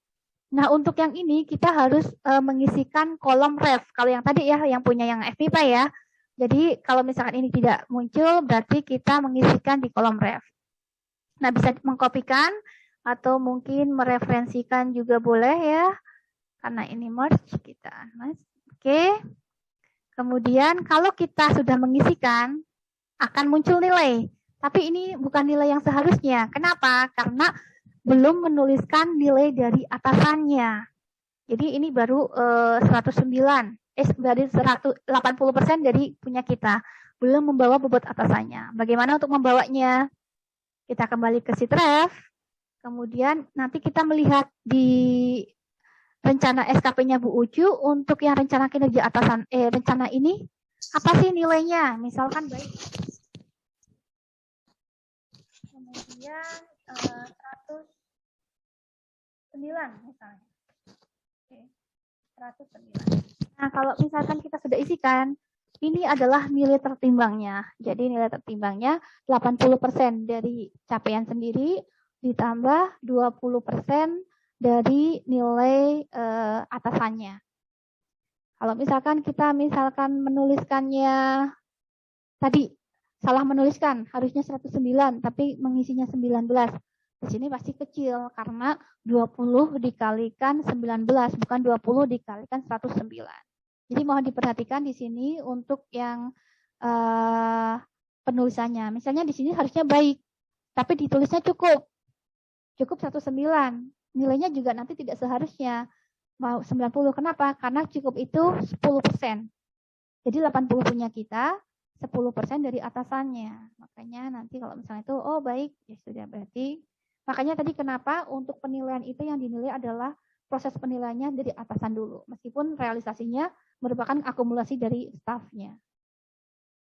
Nah, untuk yang ini kita harus mengisikan kolom ref. Kalau yang tadi ya, yang punya yang FPIPA ya. Jadi, kalau misalkan ini tidak muncul, berarti kita mengisikan di kolom ref. Nah, bisa mengkopikan atau mungkin mereferensikan juga boleh ya. Karena ini merge kita. Oke. Kemudian kalau kita sudah mengisikan, akan muncul nilai. Tapi ini bukan nilai yang seharusnya. Kenapa? Karena belum menuliskan nilai dari atasannya. Jadi ini baru 109. Dari 80% dari punya kita. Belum membawa bobot atasannya. Bagaimana untuk membawanya? Kita kembali ke sheet ref. Kemudian nanti kita melihat di rencana SKP-nya Bu Ucu untuk yang rencana kinerja atasan rencana ini apa sih nilainya? Misalkan baik. Kemudian 109 misalnya. Oke. 109. Nah, kalau misalkan kita sudah isikan, ini adalah nilai tertimbangnya. Jadi nilai tertimbangnya 80% dari capaian sendiri ditambah 20% dari nilai atasannya. Kalau misalkan kita menuliskannya tadi salah menuliskan, harusnya 109 tapi mengisinya 19. Di sini pasti kecil karena 20 dikalikan 19 bukan 20 dikalikan 109. Jadi mohon diperhatikan di sini untuk yang penulisannya. Misalnya di sini harusnya baik, tapi ditulisnya cukup 109. Nilainya juga nanti tidak seharusnya mau 90. Kenapa? Karena cukup itu 10%. Jadi 80 punya kita, 10% dari atasannya. Makanya nanti kalau misalnya itu, oh baik, ya sudah berarti. Makanya tadi kenapa untuk penilaian itu yang dinilai adalah proses penilaiannya dari atasan dulu. Meskipun realisasinya merupakan akumulasi dari stafnya.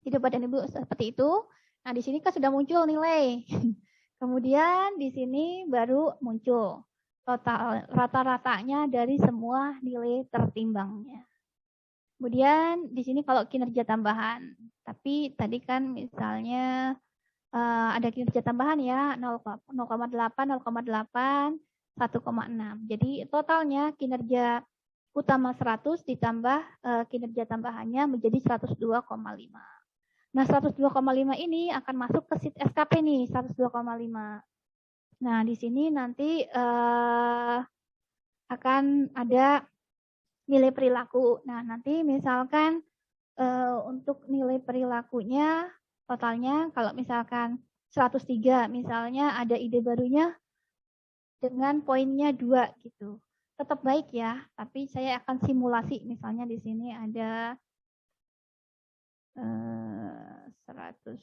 Jadi Bapak dan Ibu seperti itu. Nah di sini kan sudah muncul nilai. Kemudian di sini baru muncul total rata-ratanya dari semua nilai tertimbangnya. Kemudian di sini kalau kinerja tambahan, tapi tadi kan misalnya ada kinerja tambahan ya 0,8, 0,8, 1,6. Jadi totalnya kinerja utama 100 ditambah kinerja tambahannya menjadi 102,5. Nah 102,5 ini akan masuk ke sheet SKP nih 102,5. Nah, di sini nanti akan ada nilai perilaku. Nah, nanti misalkan untuk nilai perilakunya totalnya kalau misalkan 103, misalnya ada ide barunya dengan poinnya 2 gitu. Tetap baik ya, tapi saya akan simulasi. Misalnya di sini ada 100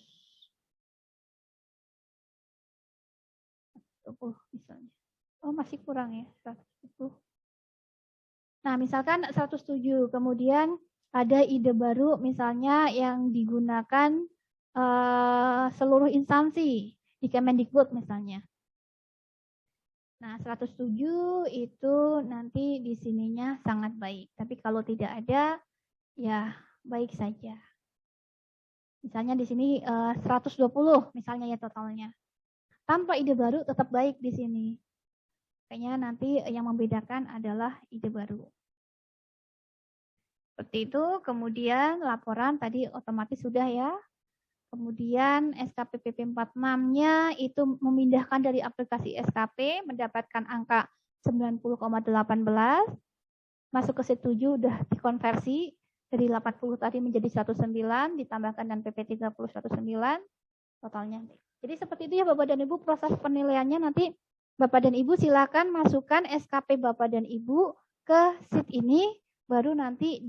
misalnya. Oh, masih kurang ya, 110. Nah, misalkan 107, kemudian ada ide baru misalnya yang digunakan seluruh instansi di Kemendikbud misalnya. Nah, 107 itu nanti di sininya sangat baik. Tapi kalau tidak ada, ya baik saja. Misalnya di sini 120 misalnya ya totalnya. Tanpa ide baru tetap baik di sini. Kayaknya nanti yang membedakan adalah ide baru. Seperti itu, kemudian laporan tadi otomatis sudah ya. Kemudian SKPPP 46-nya itu memindahkan dari aplikasi SKP, mendapatkan angka 90,18. Masuk ke sheet 7 udah dikonversi dari 80 tadi menjadi 109, ditambahkan dan PP 30 109 totalnya. Jadi seperti itu ya Bapak dan Ibu proses penilaiannya. Nanti Bapak dan Ibu silakan masukkan SKP Bapak dan Ibu ke sheet ini, baru nanti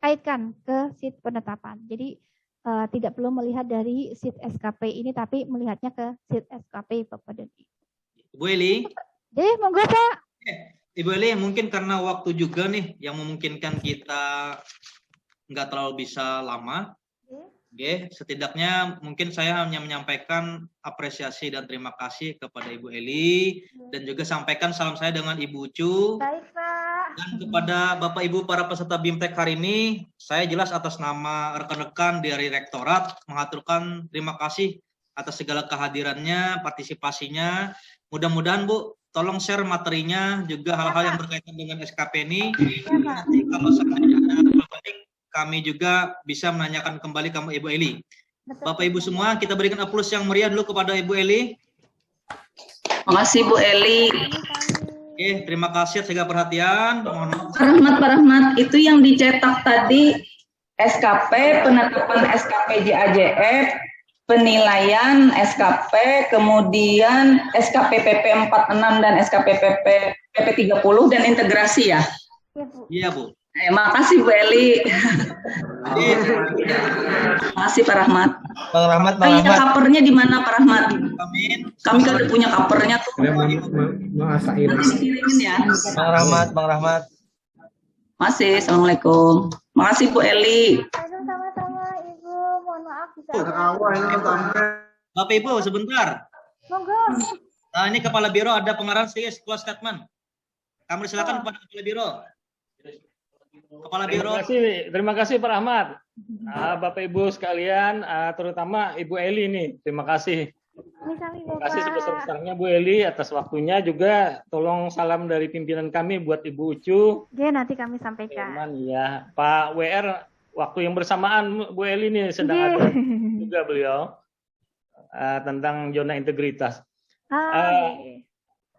kaitkan ke sheet penetapan. Jadi tidak perlu melihat dari sheet SKP ini, tapi melihatnya ke sheet SKP Bapak dan Ibu. Ibu Eli. Monggo Pak. Ibu Eli, mungkin karena waktu juga nih yang memungkinkan kita nggak terlalu bisa lama. Oke, setidaknya mungkin saya hanya menyampaikan apresiasi dan terima kasih kepada Ibu Eli dan juga sampaikan salam saya dengan Ibu Ucu. Baik, Pak. Dan kepada Bapak Ibu para peserta BIMTEK hari ini, saya jelas atas nama rekan-rekan dari Rektorat mengaturkan terima kasih atas segala kehadirannya, partisipasinya. Mudah-mudahan Bu, tolong share materinya juga hal-hal yang berkaitan dengan SKP ini. Nanti kalau seandainya ada berbalik, kami juga bisa menanyakan kembali ke Ibu Eli. Bapak Ibu semua, kita berikan aplaus yang meriah dulu kepada Ibu Eli. Makasih Bu Eli. Oke, terima kasih atas segala perhatian. Pak Rahmat, itu yang dicetak tadi SKP, penetapan SKP JAJF, penilaian SKP, kemudian SKP PP 46 dan SKP PP 30 dan integrasi ya? Iya Bu. Makasih Bu Eli. Makasih Pak Rahmat. Bang Rahmat, covernya di mana Pak Rahmat? Kami kan udah punya covernya tuh. Nanti dikirimin ya. Bang Rahmat. Masih, Assalamualaikum. Makasih Bu Eli. Sama-sama Ibu, mohon maaf bisa. Bapak Ibu sebentar. Monggo. Nah, ini Kepala Biro ada pengarahan close statement. Kami silakan kepada Kepala Biro. Kepala Biro. Terima kasih Pak Rahmat. Bapak Ibu sekalian, terutama Ibu Eli nih, terima kasih. Terima kasih sebesar-besarnya Bu Eli atas waktunya, juga tolong salam dari pimpinan kami buat Ibu Ucu. Oke, nanti kami sampaikan. Ya, Pak WR, waktu yang bersamaan Bu Eli nih sedang ada juga beliau tentang zona integritas.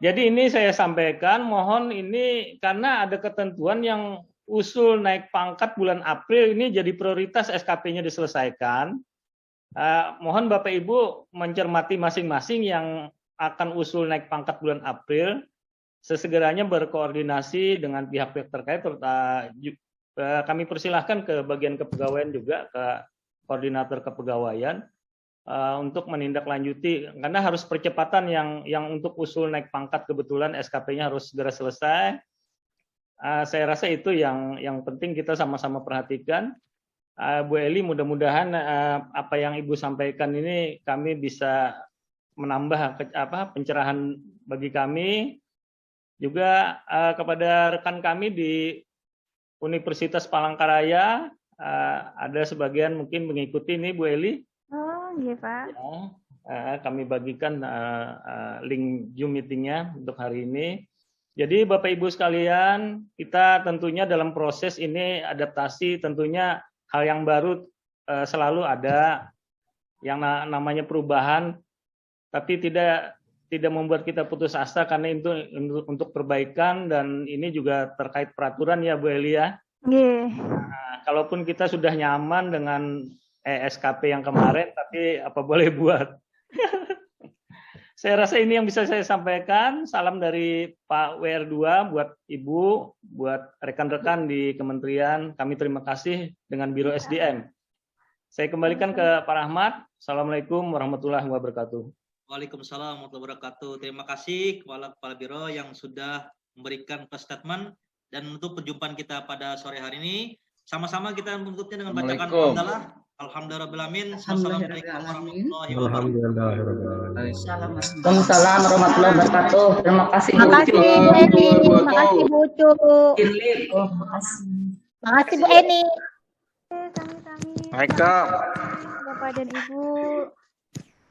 Jadi ini saya sampaikan, mohon ini karena ada ketentuan yang usul naik pangkat bulan April ini jadi prioritas SKP-nya diselesaikan. Mohon Bapak Ibu mencermati masing-masing yang akan usul naik pangkat bulan April, sesegeranya berkoordinasi dengan pihak-pihak terkait. Kami persilahkan ke bagian kepegawaian juga, ke koordinator kepegawaian untuk menindaklanjuti, karena harus percepatan yang untuk usul naik pangkat, kebetulan SKP-nya harus segera selesai. Saya rasa itu yang penting kita sama-sama perhatikan. Bu Eli, mudah-mudahan apa yang Ibu sampaikan ini kami bisa menambah pencerahan bagi kami. Juga kepada rekan kami di Universitas Palangkaraya, ada sebagian mungkin mengikuti ini Bu Eli. Oh iya Pak. Ya, kami bagikan link Zoom meetingnya untuk hari ini. Jadi Bapak Ibu sekalian, kita tentunya dalam proses ini adaptasi, tentunya hal yang baru selalu ada, yang namanya perubahan, tapi tidak membuat kita putus asa karena itu untuk perbaikan, dan ini juga terkait peraturan ya Bu Eli ya. Nah, kalaupun kita sudah nyaman dengan SKP yang kemarin, tapi apa boleh buat. Saya rasa ini yang bisa saya sampaikan. Salam dari Pak WR2 buat Ibu, buat rekan-rekan di kementerian. Kami terima kasih dengan Biro SDM. Saya kembalikan ke Pak Rahmat. Assalamualaikum warahmatullahi wabarakatuh. Waalaikumsalam warahmatullahi wabarakatuh. Terima kasih kepada Kepala Biro yang sudah memberikan statement, dan untuk perjumpaan kita pada sore hari ini. Sama-sama kita menutupnya dengan bacakan hamdalah. Alhamdulillahirrahmanirrahim. Wassalamualaikum warahmatullahi wabarakatuh. Waalaikumsalam warahmatullahi wabarakatuh. Terima kasih Bu Makasih Bu Eni, makasih Bu Cu. Makasih Bu Eni. Bapak dan Ibu,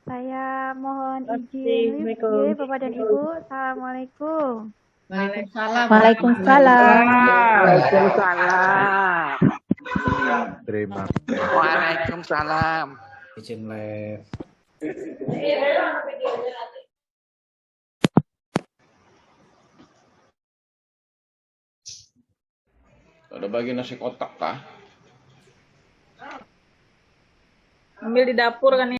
saya mohon izin Bapak dan Ibu. Assalamualaikum. Waalaikumsalam. Waalaikumsalam. Waalaikumsalam. Terima kasih. Waalaikumsalam. Izin live. Ada bagi nasi kotak kah? Ambil di dapur kan.